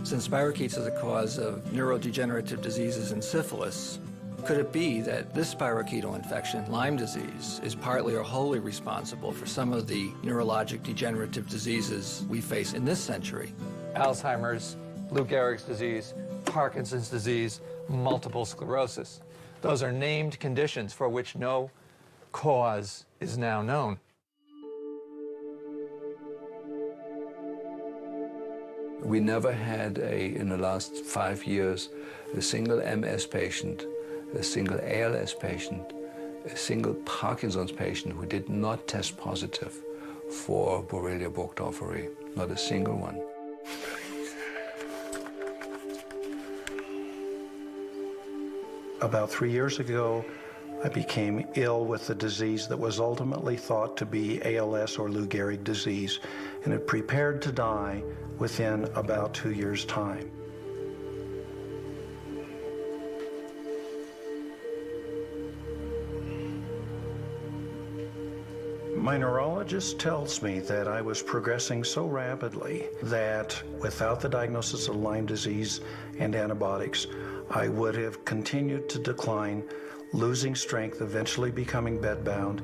Since spirochetes are the cause of neurodegenerative diseases and syphilis, could it be that this spirochetal infection, Lyme disease, is partly or wholly responsible for some of the neurologic degenerative diseases we face in this century? Alzheimer's, Lou Gehrig's disease, Parkinson's disease, multiple sclerosis. Those are named conditions for which no cause is now known. We never had, in the last 5 years, a single MS patient, a single ALS patient, a single Parkinson's patient who did not test positive for Borrelia burgdorferi. Not a single one. About 3 years ago, I became ill with the disease that was ultimately thought to be ALS or Lou Gehrig disease, and had prepared to die within about 2 years' time. My neurologist tells me that I was progressing so rapidly that without the diagnosis of Lyme disease and antibiotics, I would have continued to decline, losing strength, eventually becoming bedbound,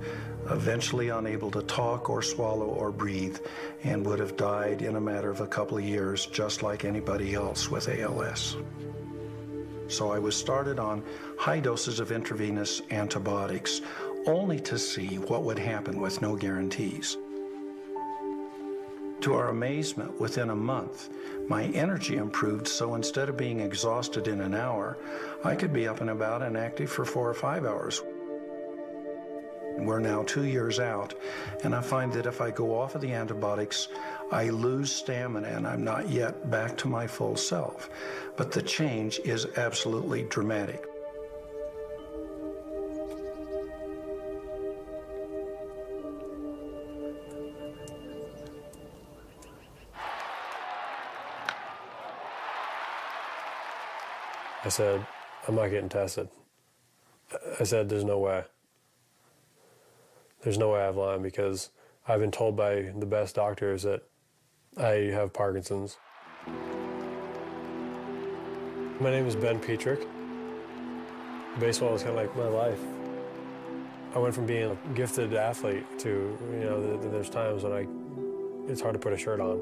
eventually unable to talk or swallow or breathe, and would have died in a matter of a couple of years, just like anybody else with ALS. So I was started on high doses of intravenous antibiotics, only to see what would happen with no guarantees. To our amazement, within a month, my energy improved, so instead of being exhausted in an hour, I could be up and about and active for 4 or 5 hours. We're now 2 years out, and I find that if I go off of the antibiotics, I lose stamina and I'm not yet back to my full self. But the change is absolutely dramatic. I said, I'm not getting tested. I said, there's no way. There's no way I have Lyme because I've been told by the best doctors that I have Parkinson's. My name is Ben Petrick. Baseball was kind of like my life. I went from being a gifted athlete to, there's times when it's hard to put a shirt on.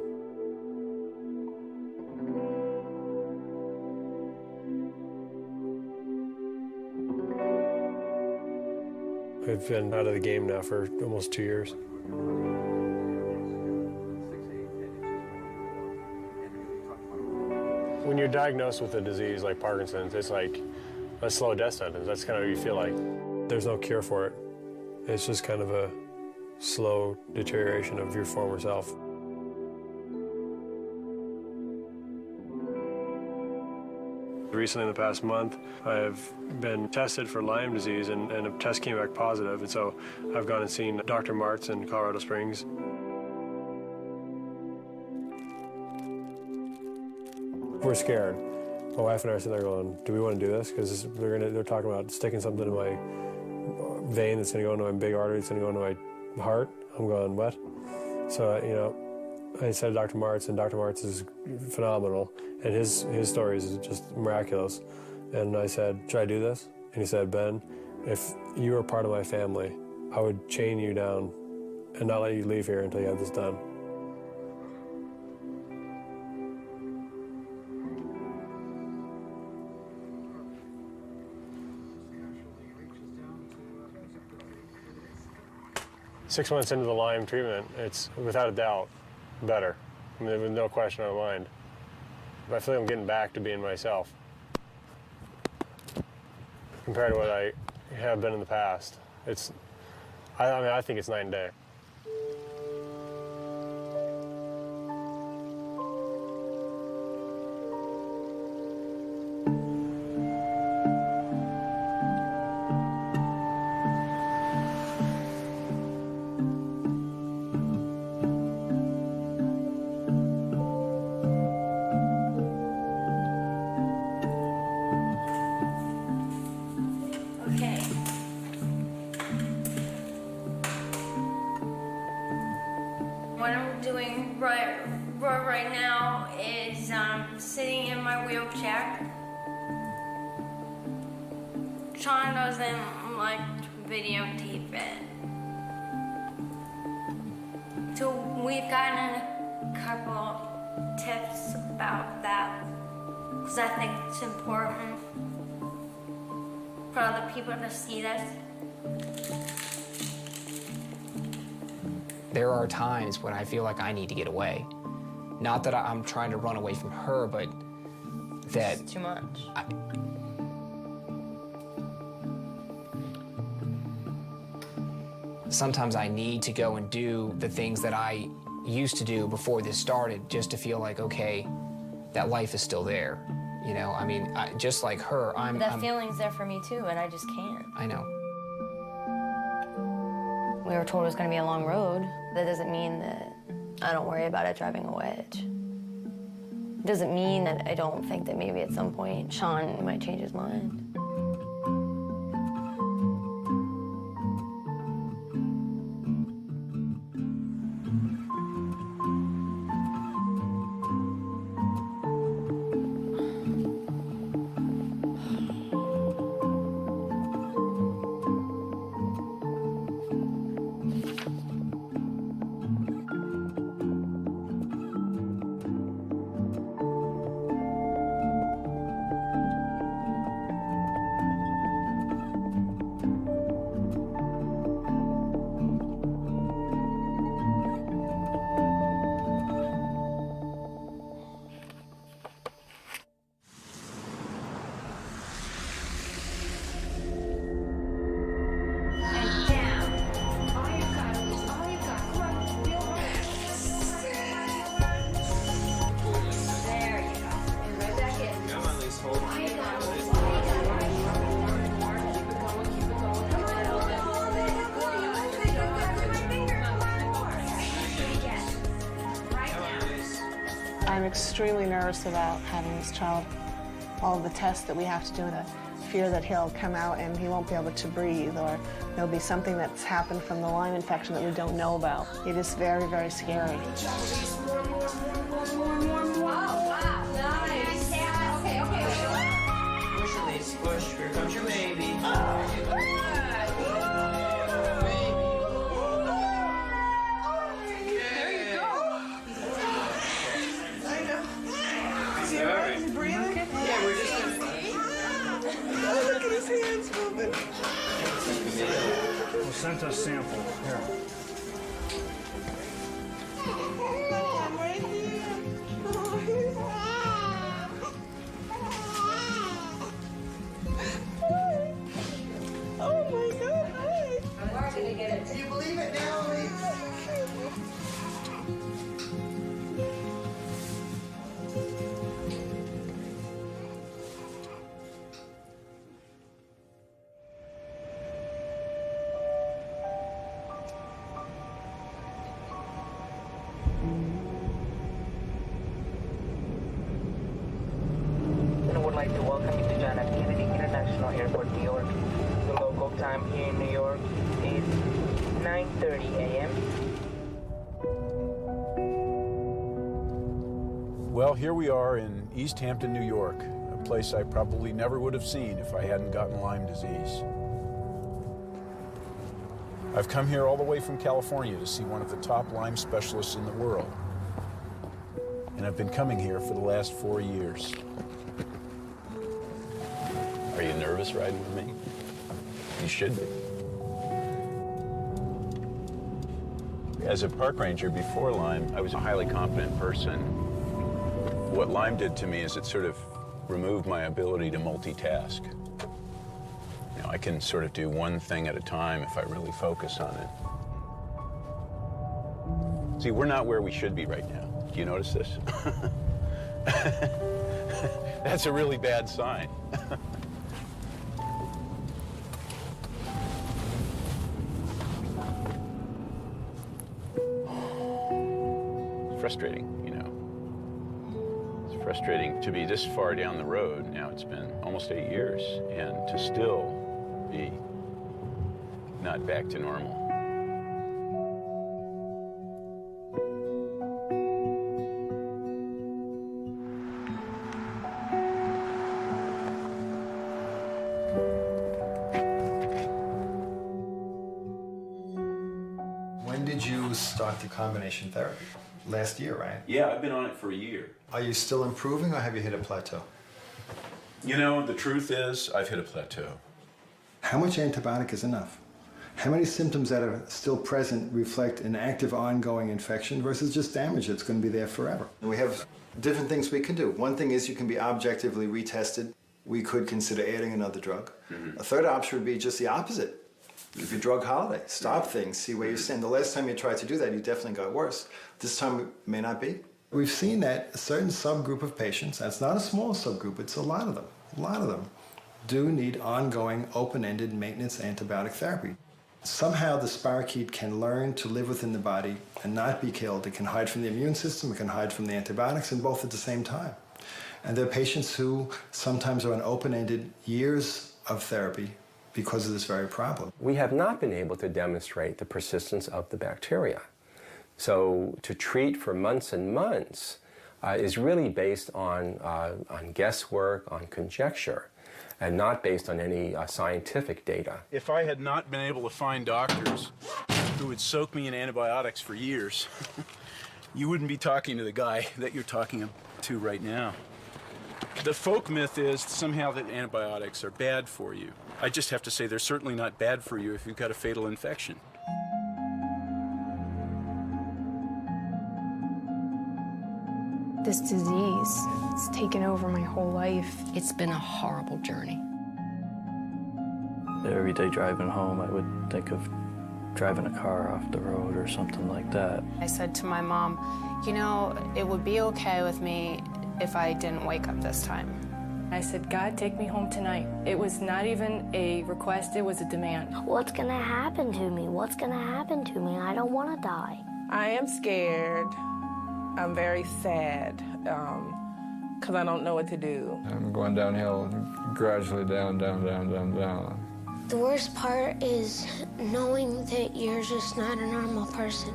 I've been out of the game now for almost 2 years. When you're diagnosed with a disease like Parkinson's, it's like a slow death sentence. That's kind of what you feel like. There's no cure for it. It's just kind of a slow deterioration of your former self. Recently, in the past month, I've been tested for Lyme disease, and a test came back positive, and so I've gone and seen Dr. Martz in Colorado Springs. We're scared. My wife and I are sitting there going, do we want to do this? Because they're talking about sticking something in my vein that's going to go into my big artery, that's going to go into my heart. I'm going, what? So, you know, I said to Dr. Martz, and Dr. Martz is phenomenal, and his story is just miraculous. And I said, should I do this? And he said, Ben, if you were part of my family, I would chain you down and not let you leave here until you have this done. Six months into the Lyme treatment, it's without a doubt better. I mean, there's no question in my mind. But I feel like I'm getting back to being myself compared to what I have been in the past. I think it's night and day. What I'm doing right now is sitting in my wheelchair. Sean doesn't like to videotape it. So we've gotten a couple tips about that because I think it's important for other people to see this. There are times when I feel like I need to get away. Not that I'm trying to run away from her, but that... It's too much. Sometimes I need to go and do the things that I used to do before this started just to feel like, okay, that life is still there. You know, I mean, just like her, That feeling's there for me too, and I just can't. I know. We were told it was going to be a long road. That doesn't mean that I don't worry about it driving a wedge. It doesn't mean that I don't think that maybe at some point Sean might change his mind. I'm extremely nervous about having this child. All of the tests that we have to do, the fear that he'll come out and he won't be able to breathe, or there'll be something that's happened from the Lyme infection that we don't know about. It is very, very scary. Push, Elise, push. Here comes your baby. Sent us sample. Here. like to welcome you to John F. Kennedy International Airport, New York. The local time here in New York is 9:30 a.m. Well, here we are in East Hampton, New York, a place I probably never would have seen if I hadn't gotten Lyme disease. I've come here all the way from California to see one of the top Lyme specialists in the world. And I've been coming here for the last 4 years. Are you nervous riding with me? You should be. As a park ranger before Lyme, I was a highly competent person. What Lyme did to me is it sort of removed my ability to multitask. You know, I can sort of do one thing at a time if I really focus on it. See, we're not where we should be right now. Do you notice this? That's a really bad sign. It's frustrating, you know. It's frustrating to be this far down the road. Now it's been almost 8 years, and to still be not back to normal. When did you start the combination therapy? Last year, right? Yeah, I've been on it for a year. Are you still improving or have you hit a plateau? You know, the truth is, I've hit a plateau. How much antibiotic is enough? How many symptoms that are still present reflect an active ongoing infection versus just damage that's going to be there forever? And we have different things we can do. One thing is you can be objectively retested. We could consider adding another drug. A third option would be just the opposite. Give your drug holiday, stop things, see where you stand. The last time you tried to do that, you definitely got worse. This time it may not be. We've seen that a certain subgroup of patients, and it's not a small subgroup, it's a lot of them, do need ongoing open-ended maintenance antibiotic therapy. Somehow the spirochete can learn to live within the body and not be killed. It can hide from the immune system, it can hide from the antibiotics, and both at the same time. And there are patients who sometimes are on open-ended years of therapy because of this very problem. We have not been able to demonstrate the persistence of the bacteria. So to treat for months and months is really based on guesswork, on conjecture, and not based on any scientific data. If I had not been able to find doctors who would soak me in antibiotics for years, you wouldn't be talking to the guy that you're talking to right now. The folk myth is somehow that antibiotics are bad for you. I just have to say they're certainly not bad for you if you've got a fatal infection. This disease, it's taken over my whole life. It's been a horrible journey. Every day driving home, I would think of driving a car off the road or something like that. I said to my mom, you know, it would be okay with me if I didn't wake up this time. I said, God, take me home tonight. It was not even a request, it was a demand. What's gonna happen to me? What's gonna happen to me? I don't wanna die. I am scared. I'm very sad because I don't know what to do. I'm going downhill, gradually down. The worst part is knowing that you're just not a normal person.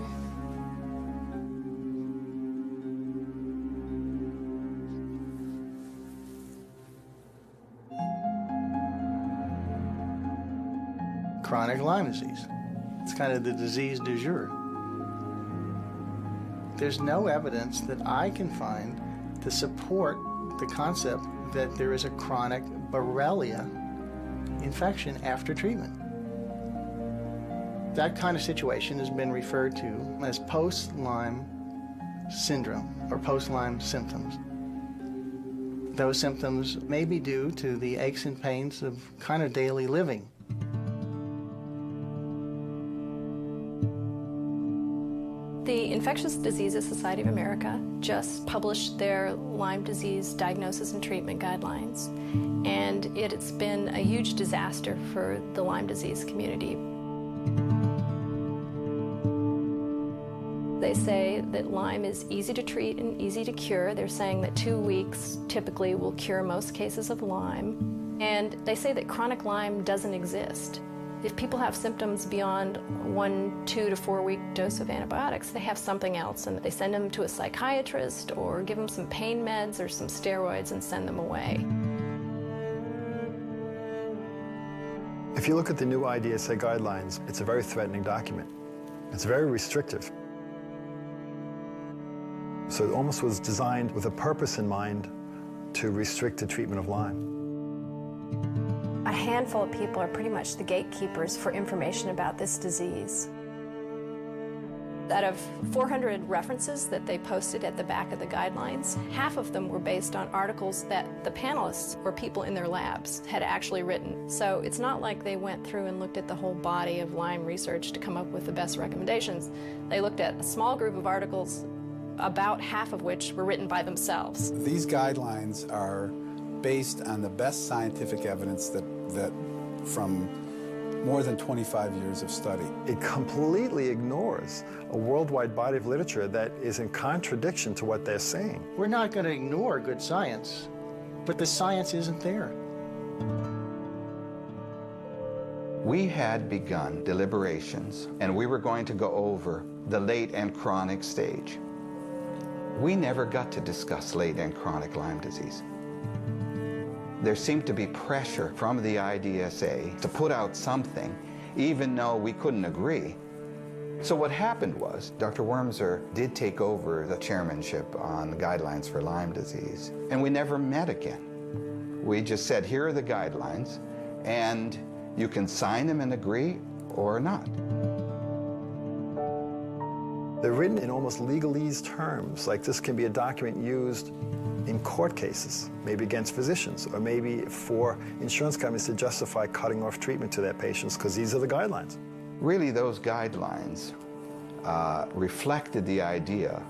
Chronic Lyme disease. It's kind of the disease du jour. There's no evidence that I can find to support the concept that there is a chronic Borrelia infection after treatment. That kind of situation has been referred to as post-Lyme syndrome or post-Lyme symptoms. Those symptoms may be due to the aches and pains of kind of daily living. The Infectious Diseases Society of America just published their Lyme disease diagnosis and treatment guidelines, and it's been a huge disaster for the Lyme disease community. They say that Lyme is easy to treat and easy to cure. They're saying that 2 weeks typically will cure most cases of Lyme. And they say that chronic Lyme doesn't exist. If people have symptoms beyond 1 2 to 4 week dose of antibiotics, they have something else, and they send them to a psychiatrist or give them some pain meds or some steroids and send them away. If you look at the new IDSA guidelines, it's a very threatening document. It's very restrictive. So it almost was designed with a purpose in mind to restrict the treatment of Lyme. A handful of people are pretty much the gatekeepers for information about this disease. Out of 400 references that they posted at the back of the guidelines, half of them were based on articles that the panelists or people in their labs had actually written. So it's not like they went through and looked at the whole body of Lyme research to come up with the best recommendations. They looked at a small group of articles, about half of which were written by themselves. These guidelines are based on the best scientific evidence that from more than 25 years of study. It completely ignores a worldwide body of literature that is in contradiction to what they're saying. We're not going to ignore good science, but the science isn't there. We had begun deliberations, and we were going to go over the late and chronic stage. We never got to discuss late and chronic Lyme disease. There seemed to be pressure from the IDSA to put out something, even though we couldn't agree. So what happened was, Dr. Wormser did take over the chairmanship on the guidelines for Lyme disease, and we never met again. We just said, here are the guidelines, and you can sign them and agree or not. They're written in almost legalese terms, like this can be a document used in court cases, maybe against physicians, or maybe for insurance companies to justify cutting off treatment to their patients, because these are the guidelines. Really, those guidelines reflected the idea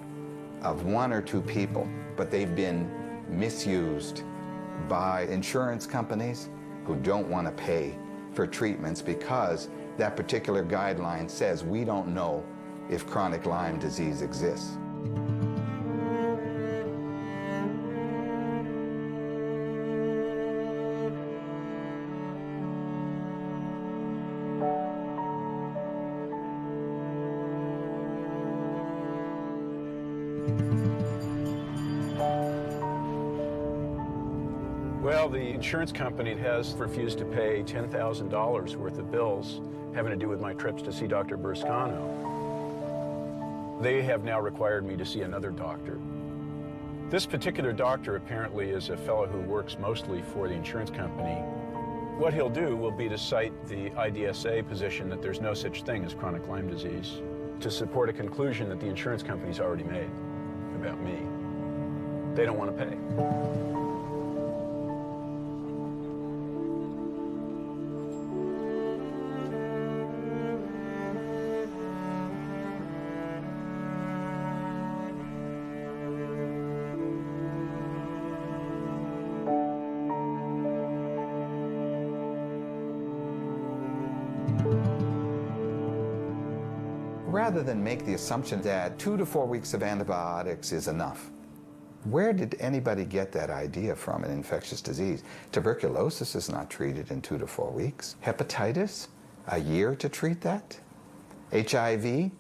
of 1 or 2 people, but they've been misused by insurance companies who don't want to pay for treatments because that particular guideline says we don't know if chronic Lyme disease exists. Well, the insurance company has refused to pay $10,000 worth of bills having to do with my trips to see Dr. Burscano. They have now required me to see another doctor. This particular doctor apparently is a fellow who works mostly for the insurance company. What he'll do will be to cite the IDSA position that there's no such thing as chronic Lyme disease to support a conclusion that the insurance company's already made about me. They don't want to pay. Rather than make the assumption that 2 to 4 weeks of antibiotics is enough, where did anybody get that idea from in infectious disease? Tuberculosis is not treated in 2 to 4 weeks. Hepatitis, a year to treat that. HIV,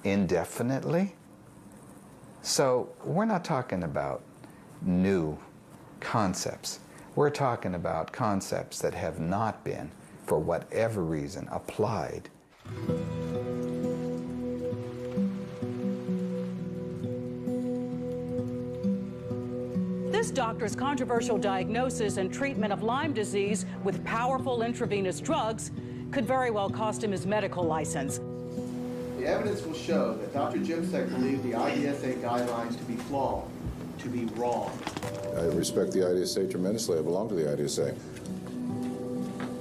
indefinitely. So we're not talking about new concepts. We're talking about concepts that have not been, for whatever reason, applied. This doctor's controversial diagnosis and treatment of Lyme disease with powerful intravenous drugs could very well cost him his medical license. The evidence will show that Dr. Jimsek believed the IDSA guidelines to be flawed, to be wrong. I respect the IDSA tremendously. I belong to the IDSA.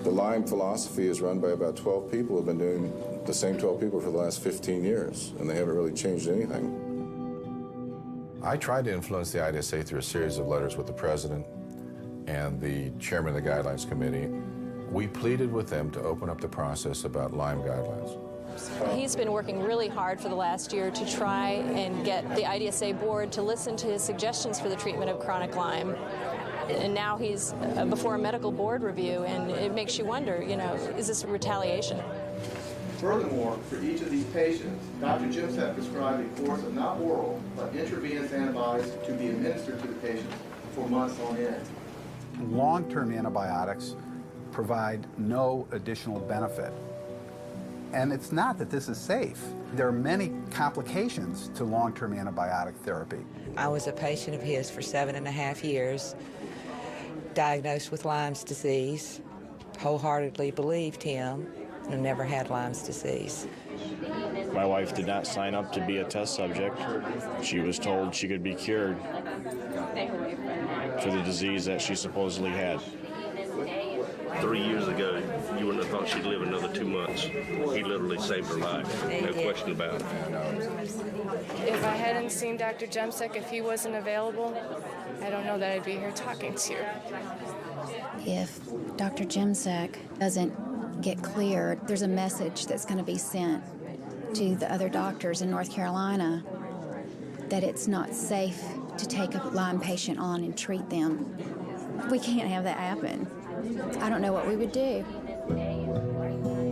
The Lyme philosophy is run by about 12 people who have been doing the same 12 people for the last 15 years, and they haven't really changed anything. I tried to influence the IDSA through a series of letters with the president and the chairman of the guidelines committee. We pleaded with them to open up the process about Lyme guidelines. symptoms. He's been working really hard for the last year to try and get the IDSA board to listen to his suggestions for the treatment of chronic Lyme. And now he's before a medical board review, and it makes you wonder, you know, is this a retaliation? Furthermore, for each of these patients, Dr. Jimsek prescribed a course of not oral, but intravenous antibiotics to be administered to the patients for months on end. Long-term antibiotics provide no additional benefit. And it's not that this is safe. There are many complications to long-term antibiotic therapy. I was a patient of his for 7.5 years, diagnosed with Lyme's disease, wholeheartedly believed him, and never had Lyme's disease. My wife did not sign up to be a test subject. She was told she could be cured for the disease that she supposedly had. 3 years ago, you wouldn't have thought she'd live another 2 months. He literally saved her life, no question about it. If I hadn't seen Dr. Jemsek, if he wasn't available, I don't know that I'd be here talking to you. If Dr. Jemsek doesn't get cleared, there's a message that's going to be sent to the other doctors in North Carolina that it's not safe to take a Lyme patient on and treat them. We can't have that happen. I don't know what we would do.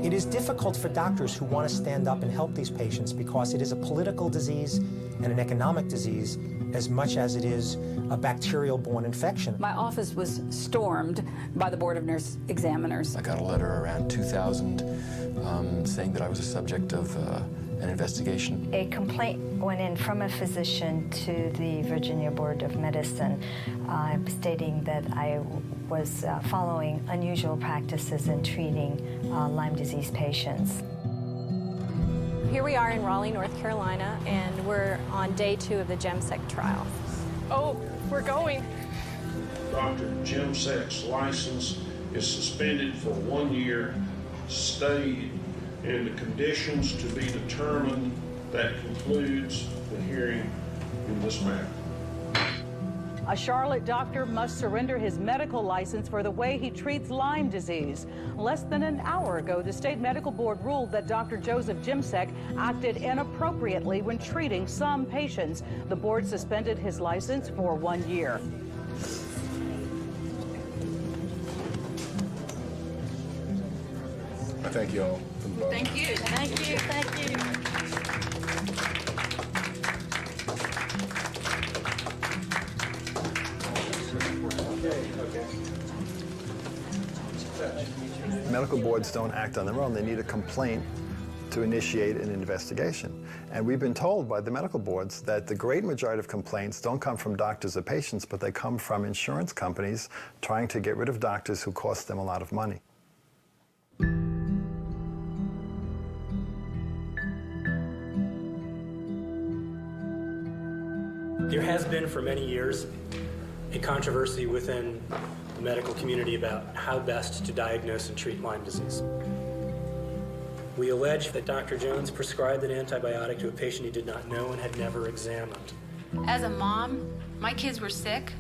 It is difficult for doctors who want to stand up and help these patients because it is a political disease and an economic disease as much as it is a bacterial-borne infection. My office was stormed by the Board of Nurse Examiners. I got a letter around 2000 saying that I was a subject of an investigation. A complaint went in from a physician to the Virginia Board of Medicine stating that I was following unusual practices in treating Lyme disease patients. Here we are in Raleigh, North Carolina, and we're on day 2 of the Jemsek trial. Oh, we're going. Dr. Jemsek's license is suspended for 1 year, stayed in the conditions to be determined. That concludes the hearing in this matter. A Charlotte doctor must surrender his medical license for the way he treats Lyme disease. Less than an hour ago, the state medical board ruled that Dr. Joseph Jemsek acted inappropriately when treating some patients. The board suspended his license for 1 year. I thank you all. Thank you. Thank you. Thank you. Medical boards don't act on their own. They need a complaint to initiate an investigation. And we've been told by the medical boards that the great majority of complaints don't come from doctors or patients, but they come from insurance companies trying to get rid of doctors who cost them a lot of money. There has been for many years a controversy within the medical community about how best to diagnose and treat Lyme disease. We allege that Dr. Jones prescribed an antibiotic to a patient he did not know and had never examined. As a mom, my kids were sick.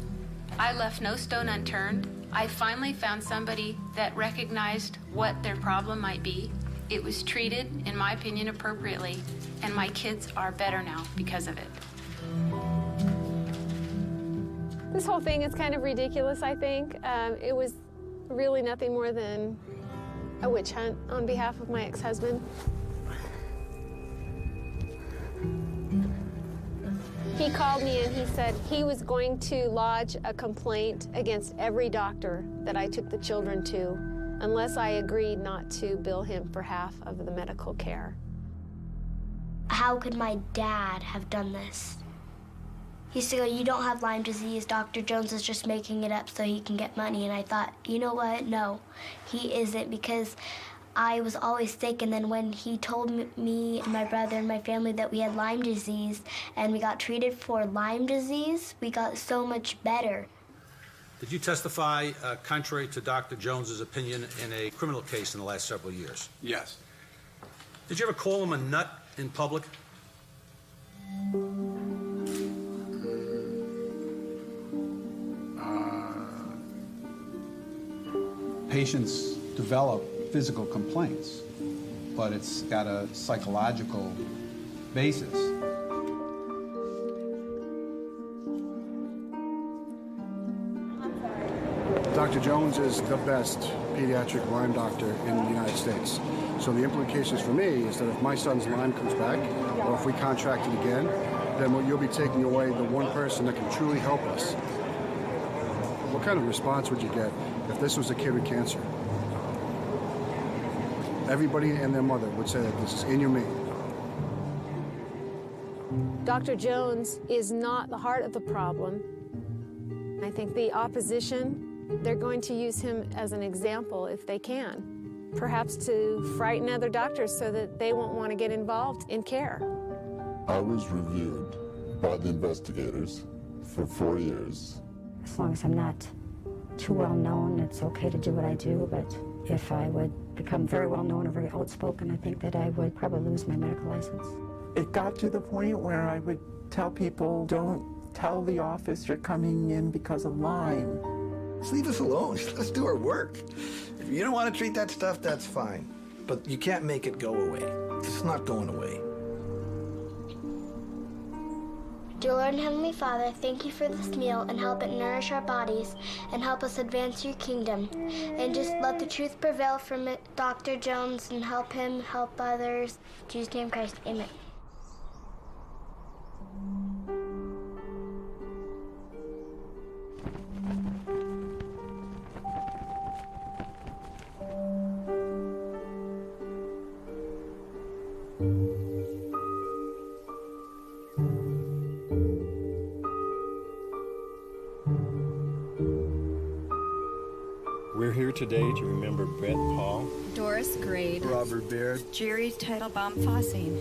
I left no stone unturned. I finally found somebody that recognized what their problem might be. It was treated, in my opinion, appropriately, and my kids are better now because of it. This whole thing is kind of ridiculous, I think. It was really nothing more than a witch hunt on behalf of my ex-husband. He called me and he said he was going to lodge a complaint against every doctor that I took the children to unless I agreed not to bill him for half of the medical care. How could my dad have done this? He used to go, "You don't have Lyme disease. Dr. Jones is just making it up so he can get money." And I thought, you know what? No, he isn't, because I was always sick. And then when he told me and my brother and my family that we had Lyme disease and we got treated for Lyme disease, we got so much better. Did you testify contrary to Dr. Jones's opinion in a criminal case in the last several years? Yes. Did you ever call him a nut in public? Patients develop physical complaints. but it's got a psychological basis. Dr. Jones is the best pediatric Lyme doctor in the United States. So the implications for me is that if my son's Lyme comes back, or if we contract it again, then you'll be taking away the one person that can truly help us. What kind of response would you get if this was a kid with cancer? Everybody and their mother would say that this is inhumane. Dr. Jones is not the heart of the problem. I think the opposition, they're going to use him as an example if they can, perhaps to frighten other doctors so that they won't want to get involved in care. I was reviewed by the investigators for 4 years. As long as I'm not too well known, it's okay to do what I do, but if I would become very well known or very outspoken, I think that I would probably lose my medical license. It got to the point where I would tell people, don't tell the office you're coming in because of Lyme. Just leave us alone. Let's do our work. If you don't want to treat that stuff, that's fine. But you can't make it go away. It's not going away. Dear Lord and Heavenly Father, thank you for this meal and help it nourish our bodies and help us advance your kingdom. And just let the truth prevail from it, Dr. Jones, and help him help others. In Jesus' name, Christ, amen. We're here today to remember Brett Paul, Doris Grade, Robert Baird, Jerry Teitelbaum-Fossing.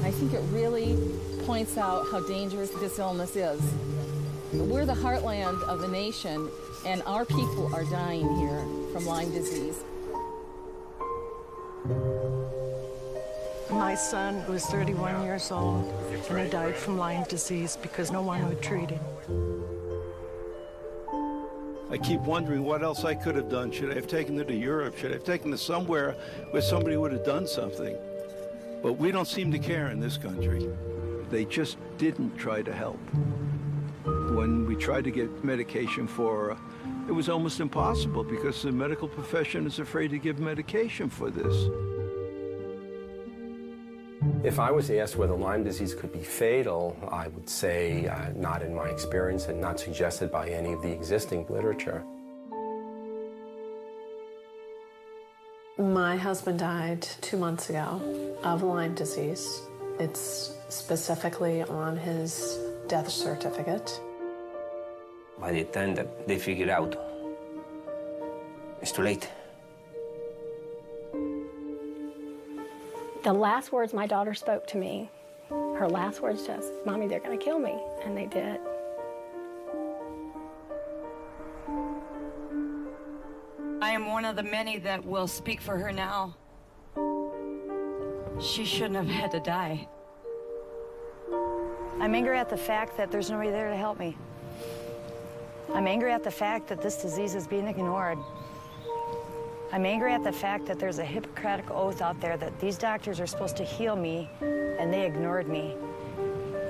I think it really points out how dangerous this illness is. We're the heartland of the nation, and our people are dying here from Lyme disease. My son was 31 years old, and he died from Lyme disease because no one would treat him. I keep wondering what else I could have done. Should I have taken her to Europe? Should I have taken her somewhere where somebody would have done something? But we don't seem to care in this country. They just didn't try to help. When we tried to get medication for her, it was almost impossible because the medical profession is afraid to give medication for this. If I was asked whether Lyme disease could be fatal, I would say not in my experience and not suggested by any of the existing literature. My husband died 2 months ago of Lyme disease. It's specifically on his death certificate. By the time that they figure it out, it's too late. The last words my daughter spoke to me, her last words just, "Mommy, they're going to kill me," and they did. I am one of the many that will speak for her now. She shouldn't have had to die. I'm angry at the fact that there's nobody there to help me. I'm angry at the fact that this disease is being ignored. I'm angry at the fact that there's a Hippocratic oath out there that these doctors are supposed to heal me, and they ignored me.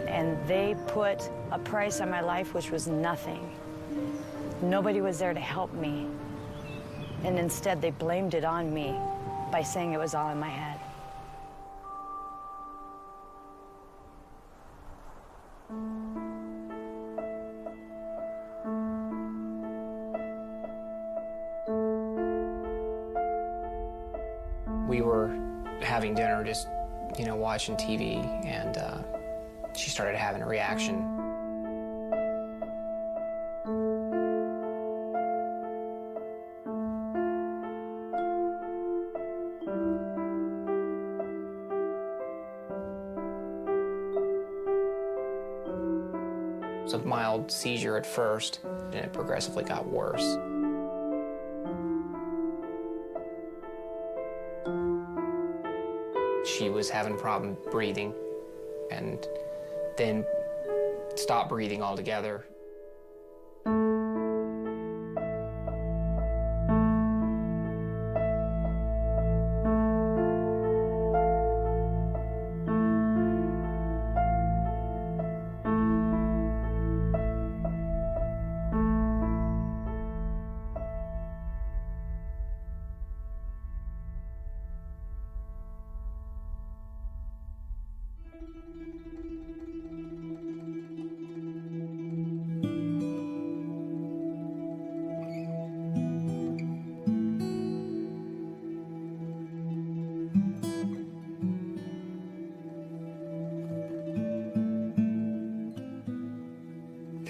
And they put a price on my life which was nothing. Nobody was there to help me. And instead, they blamed it on me by saying it was all in my head. We were having dinner, just, watching TV, and she started having a reaction. It was a mild seizure at first, and it progressively got worse. She was having a problem breathing, and then stopped breathing altogether.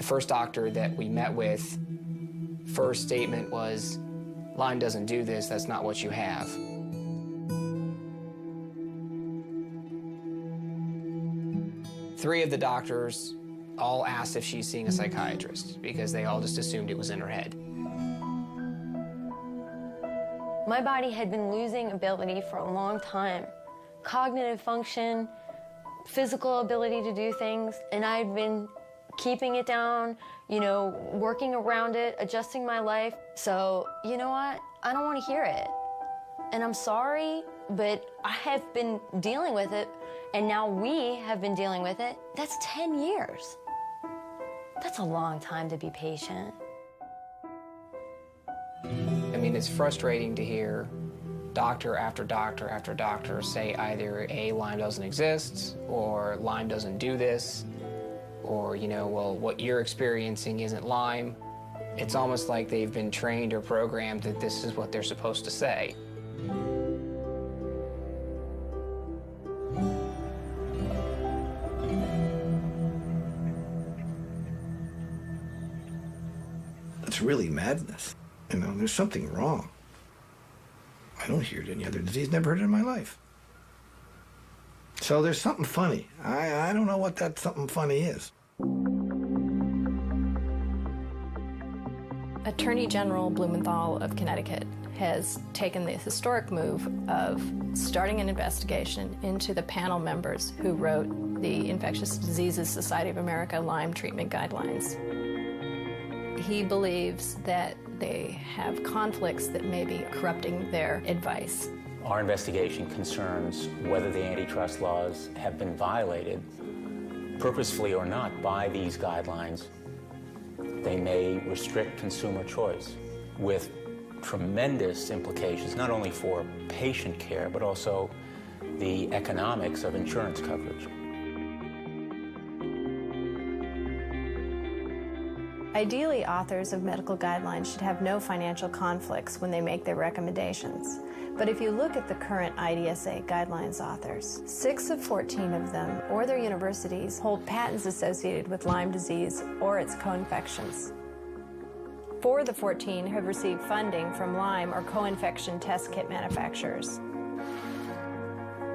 The first doctor that we met with, first statement was, Lyme doesn't do this, that's not what you have. Three of the doctors all asked if she's seeing a psychiatrist because they all just assumed it was in her head. My body had been losing ability for a long time. Cognitive function, physical ability to do things, and I'd been keeping it down, you know, working around it, adjusting my life. So, you know what? I don't want to hear it. And I'm sorry, but I have been dealing with it, and now we have been dealing with it. That's 10 years. That's a long time to be patient. I mean, it's frustrating to hear doctor after doctor after doctor say either A, Lyme doesn't exist, or Lyme doesn't do this, or, you know, well, what you're experiencing isn't Lyme. It's almost like they've been trained or programmed that this is what they're supposed to say. It's really madness. You know, there's something wrong. I don't hear it any other disease, never heard it in my life. So there's something funny. I don't know what that something funny is. Attorney General Blumenthal of Connecticut has taken the historic move of starting an investigation into the panel members who wrote the Infectious Diseases Society of America Lyme treatment guidelines. He believes that they have conflicts that may be corrupting their advice. Our investigation concerns whether the antitrust laws have been violated, purposefully or not, by these guidelines. They may restrict consumer choice with tremendous implications, not only for patient care, but also the economics of insurance coverage. Ideally, authors of medical guidelines should have no financial conflicts when they make their recommendations. But if you look at the current IDSA guidelines authors, 6 of 14 of them or their universities hold patents associated with Lyme disease or its co-infections. 4 of the 14 have received funding from Lyme or co-infection test kit manufacturers.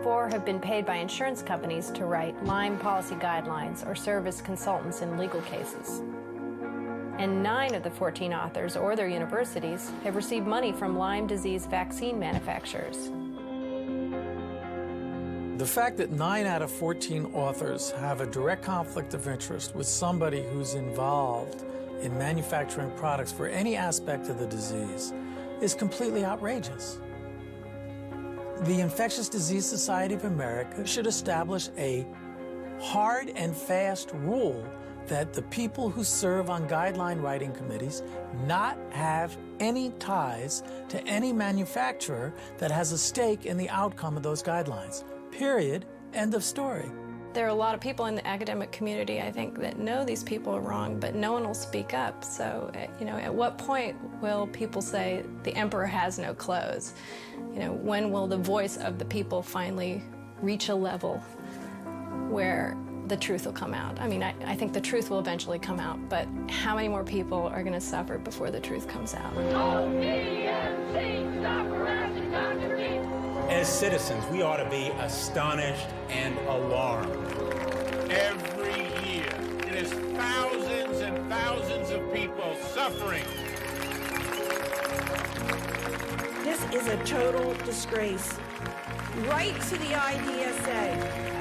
4 have been paid by insurance companies to write Lyme policy guidelines or serve as consultants in legal cases. And 9 of the 14 authors or their universities have received money from Lyme disease vaccine manufacturers. The fact that 9 out of 14 authors have a direct conflict of interest with somebody who's involved in manufacturing products for any aspect of the disease is completely outrageous. The Infectious Disease Society of America should establish a hard and fast rule that the people who serve on guideline writing committees not have any ties to any manufacturer that has a stake in the outcome of those guidelines. Period. End of story. There are a lot of people in the academic community, I think, that know these people are wrong, but no one will speak up. So, you know, at what point will people say the emperor has no clothes? You know, when will the voice of the people finally reach a level where the truth will come out? I mean, I think the truth will eventually come out, but how many more people are going to suffer before the truth comes out? As citizens, we ought to be astonished and alarmed. Every year, it is thousands and thousands of people suffering. This is a total disgrace. Right to the IDSA.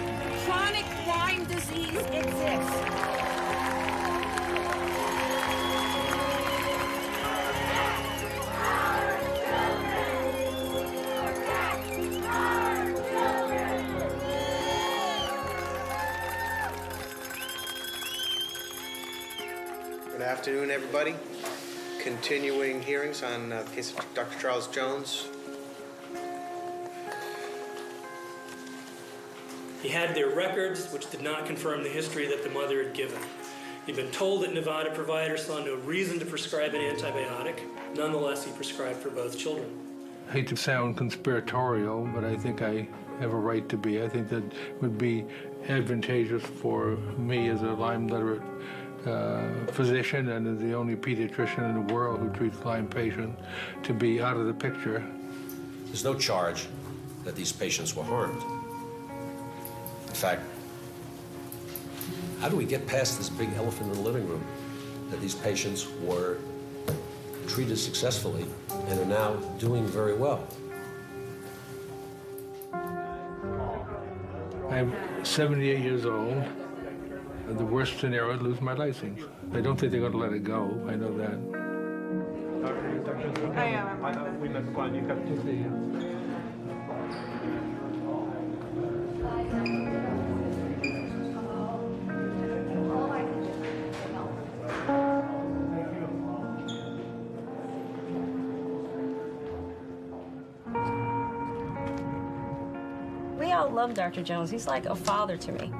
Chronic Lyme disease exists. Good afternoon, everybody. Continuing hearings on the case of Dr. Charles Jones. He had their records, which did not confirm the history that the mother had given. He'd been told that Nevada providers saw no reason to prescribe an antibiotic. Nonetheless, he prescribed for both children. I hate to sound conspiratorial, but I think I have a right to be. I think that would be advantageous for me as a Lyme literate physician and the only pediatrician in the world who treats Lyme patients to be out of the picture. There's no charge that these patients were harmed. In fact, how do we get past this big elephant in the living room that these patients were treated successfully and are now doing very well? I'm 78 years old. The worst scenario is lose my license. I don't think they're going to let it go. I know that. We all love Dr. Jones. He's like a father to me.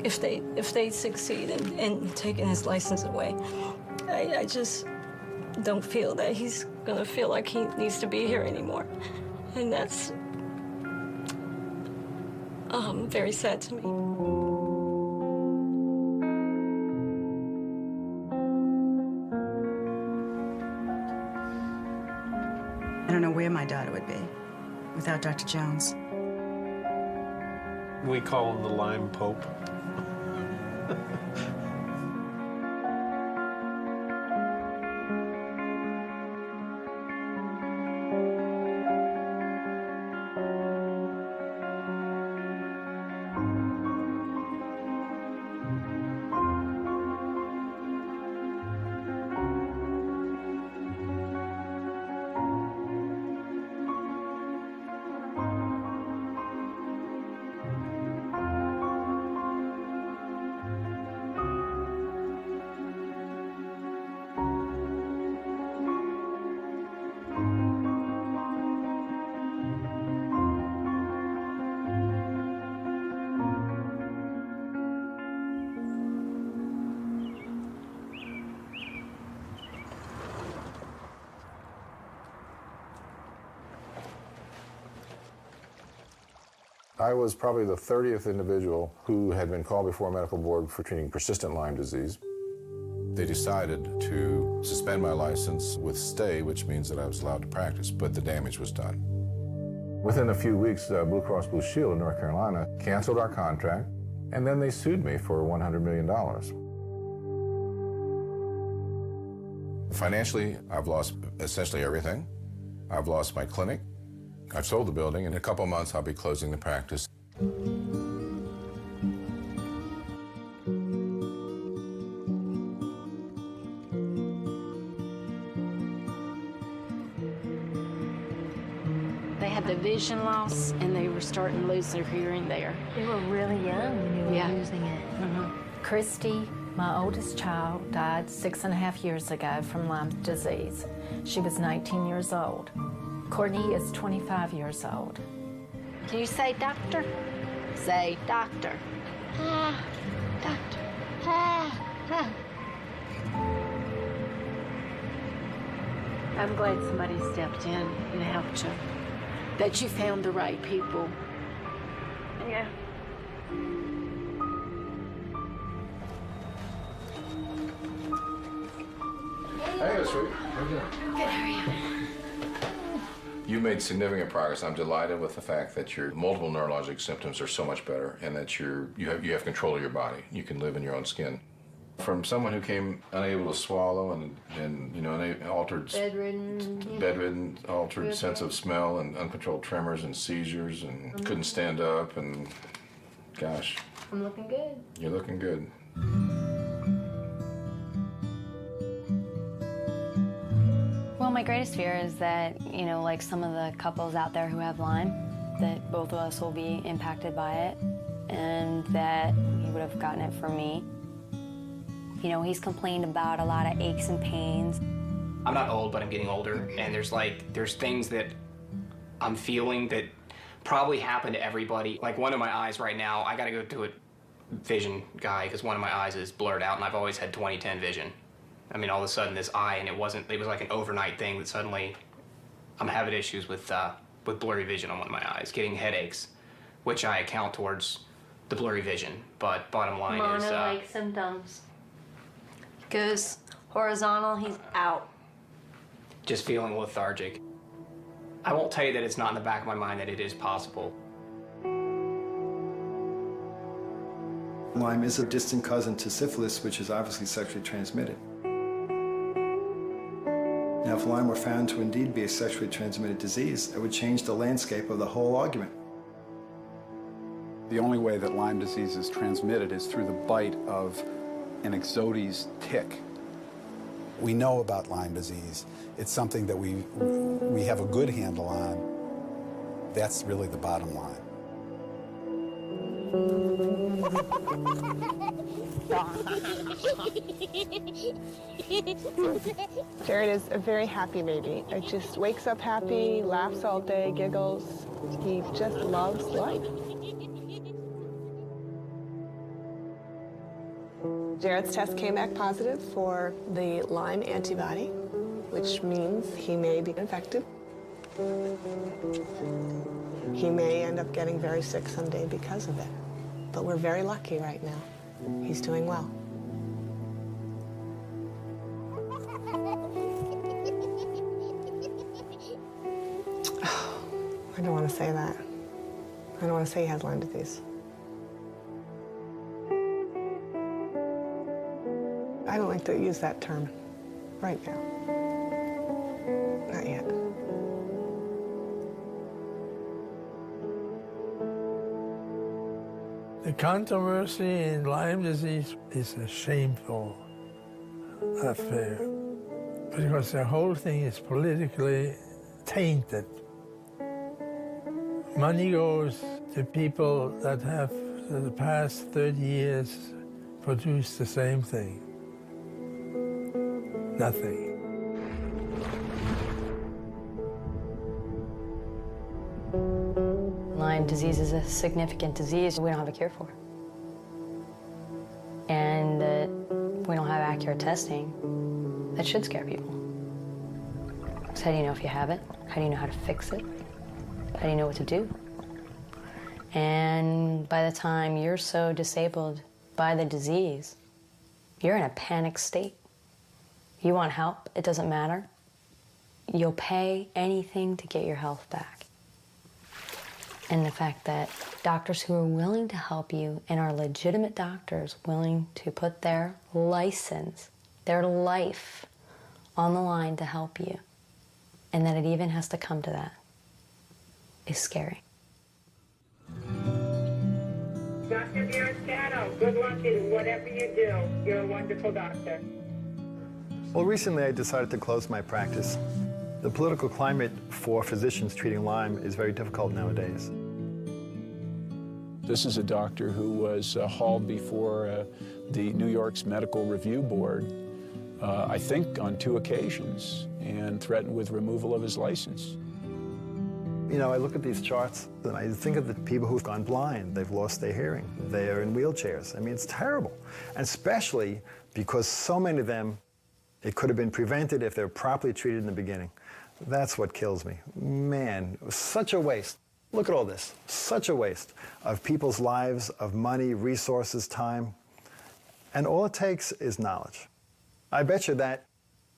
If they succeed in taking his license away, I just don't feel that he's gonna feel like he needs to be here anymore. And that's very sad to me. I don't know where my daughter would be without Dr. Jones. We call him the Lyme Pope. I was probably the 30th individual who had been called before a medical board for treating persistent Lyme disease. They decided to suspend my license with stay, which means that I was allowed to practice, but the damage was done. Within a few weeks, Blue Cross Blue Shield in North Carolina canceled our contract, and then they sued me for $100 million. Financially, I've lost essentially everything. I've lost my clinic. I've sold the building. In a couple of months, I'll be closing the practice. They had the vision loss, and they were starting to lose their hearing there. They were really young when you were losing it. Christy, my oldest child, died 6.5 years ago from Lyme disease. She was 19 years old. Courtney is 25 years old. Can you say doctor? Say doctor. Doctor. I'm glad somebody stepped in and helped you. That you found the right people. Yeah. Hey, sweet. Good, how are you? You made significant progress. I'm delighted with the fact that your multiple neurologic symptoms are so much better and that you have control of your body. You can live in your own skin. From someone who came unable to swallow and you know, an altered bedridden, altered sense of smell and uncontrolled tremors and seizures and couldn't stand up and gosh. I'm looking good. You're looking good. Well, my greatest fear is that, you know, like some of the couples out there who have Lyme, that both of us will be impacted by it and that he would have gotten it from me. You know, he's complained about a lot of aches and pains. I'm not old, but I'm getting older, and there's things that I'm feeling that probably happen to everybody. Like one of my eyes right now, I gotta go to a vision guy because one of my eyes is blurred out, and I've always had 20/10 vision. I mean, all of a sudden this eye, and it was like an overnight thing that suddenly I'm having issues with blurry vision on one of my eyes, getting headaches, which I account towards the blurry vision, but bottom line is... Mono-like symptoms. Goes horizontal, he's out. Just feeling lethargic. I won't tell you that it's not in the back of my mind that it is possible. Lyme is a distant cousin to syphilis, which is obviously sexually transmitted. Now, if Lyme were found to indeed be a sexually transmitted disease, it would change the landscape of the whole argument. The only way that Lyme disease is transmitted is through the bite of an Ixodes tick. We know about Lyme disease. It's something that we have a good handle on. That's really the bottom line. Jared is a very happy baby. He just wakes up happy, laughs all day, giggles. He just loves life. Jared's test came back positive for the Lyme antibody, which means he may be infected. He may end up getting very sick someday because of it. But we're very lucky right now. He's doing well. I don't want to say that. I don't want to say he has Lyme disease. I don't like to use that term right now. Not yet. The controversy in Lyme disease is a shameful affair because the whole thing is politically tainted. Money goes to people that have, for the past 30 years, produced the same thing. Nothing. Lyme disease is a significant disease we don't have a cure for. And we don't have accurate testing. That should scare people. So how do you know if you have it? How do you know how to fix it? How do you know what to do? And by the time you're so disabled by the disease, you're in a panic state. You want help, it doesn't matter. You'll pay anything to get your health back. And the fact that doctors who are willing to help you and are legitimate doctors willing to put their license, their life on the line to help you, and that it even has to come to that, is scary. Dr. Biascano, good luck in whatever you do. You're a wonderful doctor. Well, recently I decided to close my practice. The political climate for physicians treating Lyme is very difficult nowadays. This is a doctor who was hauled before the New York's Medical Review Board, I think on 2 occasions, and threatened with removal of his license. You know, I look at these charts and I think of the people who've gone blind. They've lost their hearing. They are in wheelchairs. I mean, it's terrible. And especially because so many of them, it could have been prevented if they were properly treated in the beginning. That's what kills me. Man, it was such a waste. Look at all this. Such a waste of people's lives, of money, resources, time. And all it takes is knowledge. I bet you that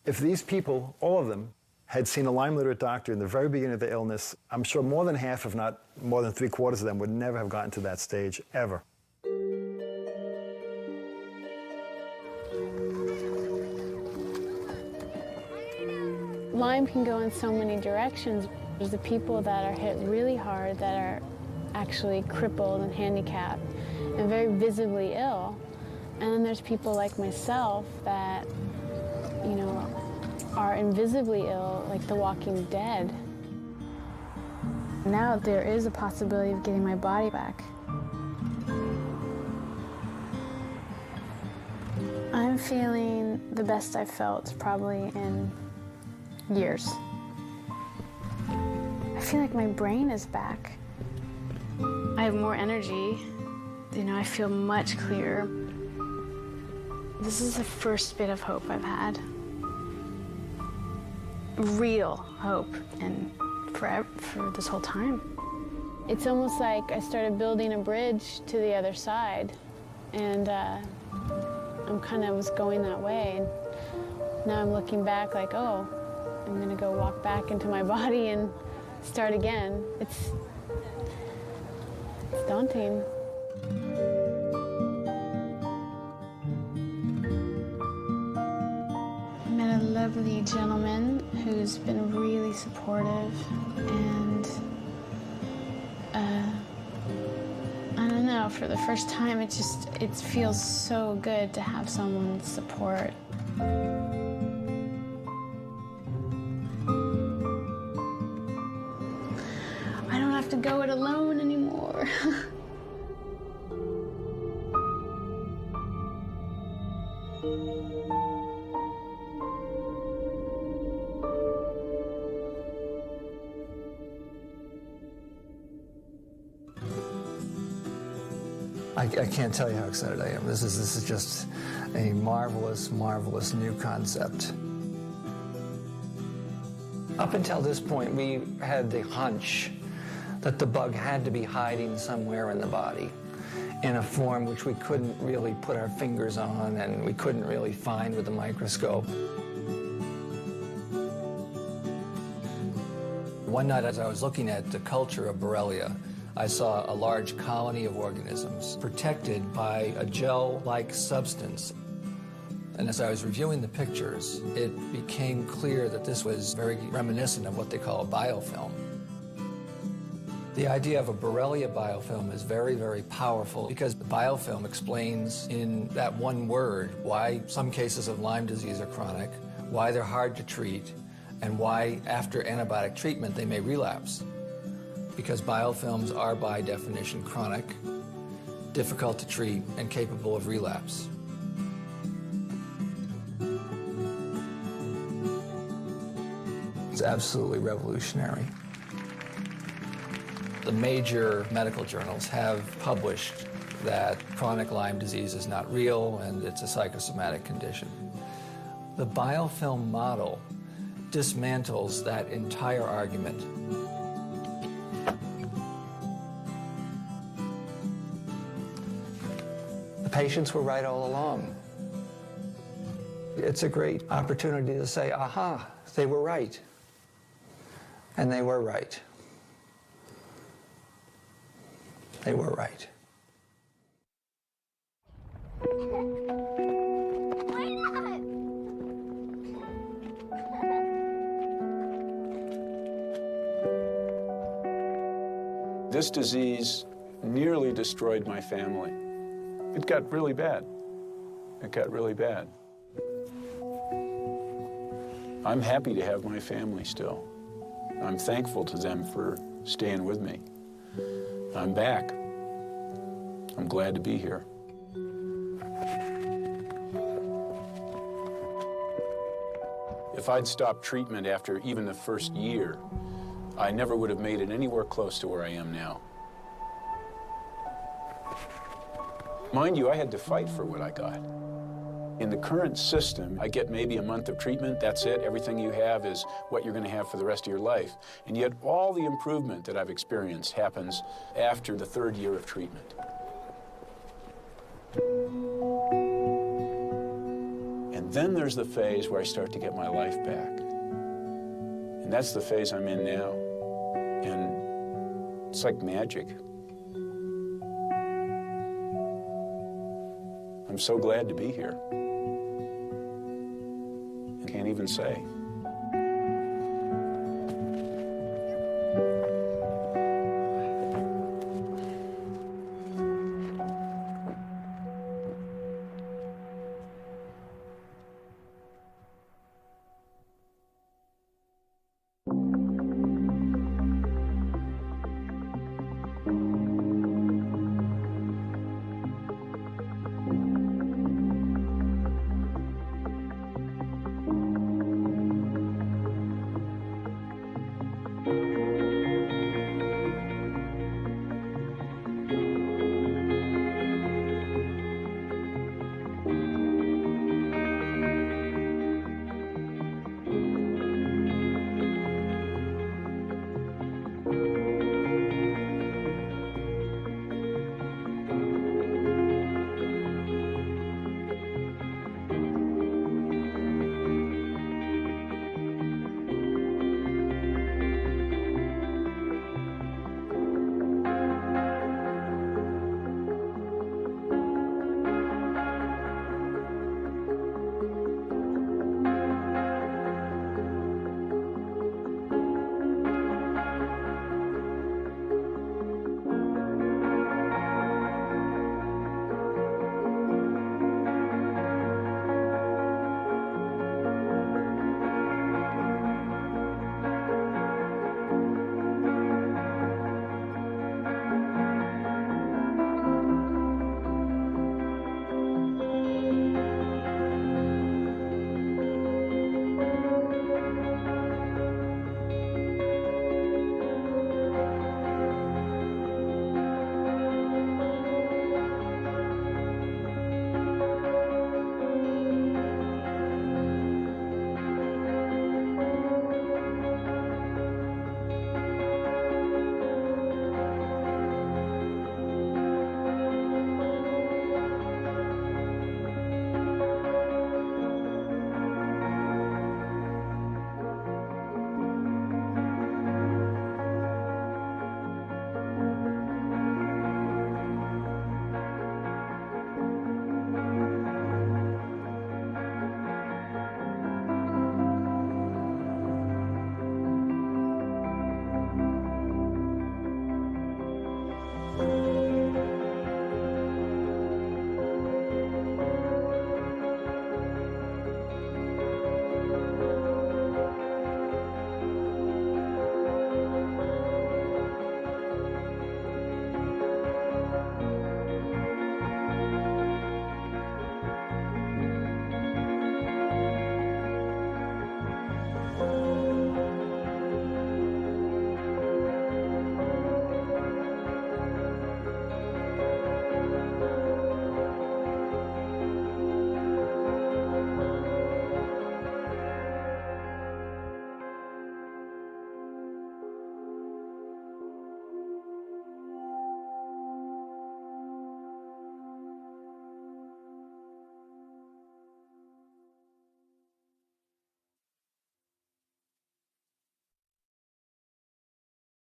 if these people, all of them, had seen a Lyme literate doctor in the very beginning of their illness, I'm sure more than half, if not more than 3/4 of them, would never have gotten to that stage, ever. Lyme can go in so many directions. There's the people that are hit really hard, that are actually crippled and handicapped and very visibly ill. And then there's people like myself that, you know, are invisibly ill, like the walking dead. Now there is a possibility of getting my body back. I'm feeling the best I've felt probably in years. I feel like my brain is back. I have more energy. You know, I feel much clearer. This is the first bit of hope I've had. Real hope, and for this whole time. It's almost like I started building a bridge to the other side, and I'm kind of was going that way. And now I'm looking back like, oh, I'm gonna go walk back into my body and start again. It's daunting. I met a lovely gentleman who's been really supportive, and I don't know, for the first time it feels so good to have someone's support. I don't have to go it alone anymore. I can't tell you how excited I am. This is just a marvelous, marvelous new concept. Up until this point, we had the hunch that the bug had to be hiding somewhere in the body in a form which we couldn't really put our fingers on and we couldn't really find with a microscope. One night as I was looking at the culture of Borrelia, I saw a large colony of organisms protected by a gel-like substance. And as I was reviewing the pictures, it became clear that this was very reminiscent of what they call a biofilm. The idea of a Borrelia biofilm is very, very powerful because the biofilm explains in that one word why some cases of Lyme disease are chronic, why they're hard to treat, and why after antibiotic treatment they may relapse. Because biofilms are by definition chronic, difficult to treat, and capable of relapse. It's absolutely revolutionary. The major medical journals have published that chronic Lyme disease is not real and it's a psychosomatic condition. The biofilm model dismantles that entire argument. The patients were right all along. It's a great opportunity to say, aha, they were right. And they were right. They were right. This disease nearly destroyed my family. It got really bad. It got really bad. I'm happy to have my family still. I'm thankful to them for staying with me. I'm back. I'm glad to be here. If I'd stopped treatment after even the first year, I never would have made it anywhere close to where I am now. Mind you, I had to fight for what I got. In the current system, I get maybe a month of treatment, that's it. Everything you have is what you're going to have for the rest of your life. And yet all the improvement that I've experienced happens after the third year of treatment. And then there's the phase where I start to get my life back. And that's the phase I'm in now. And it's like magic. I'm so glad to be here. I can't even say.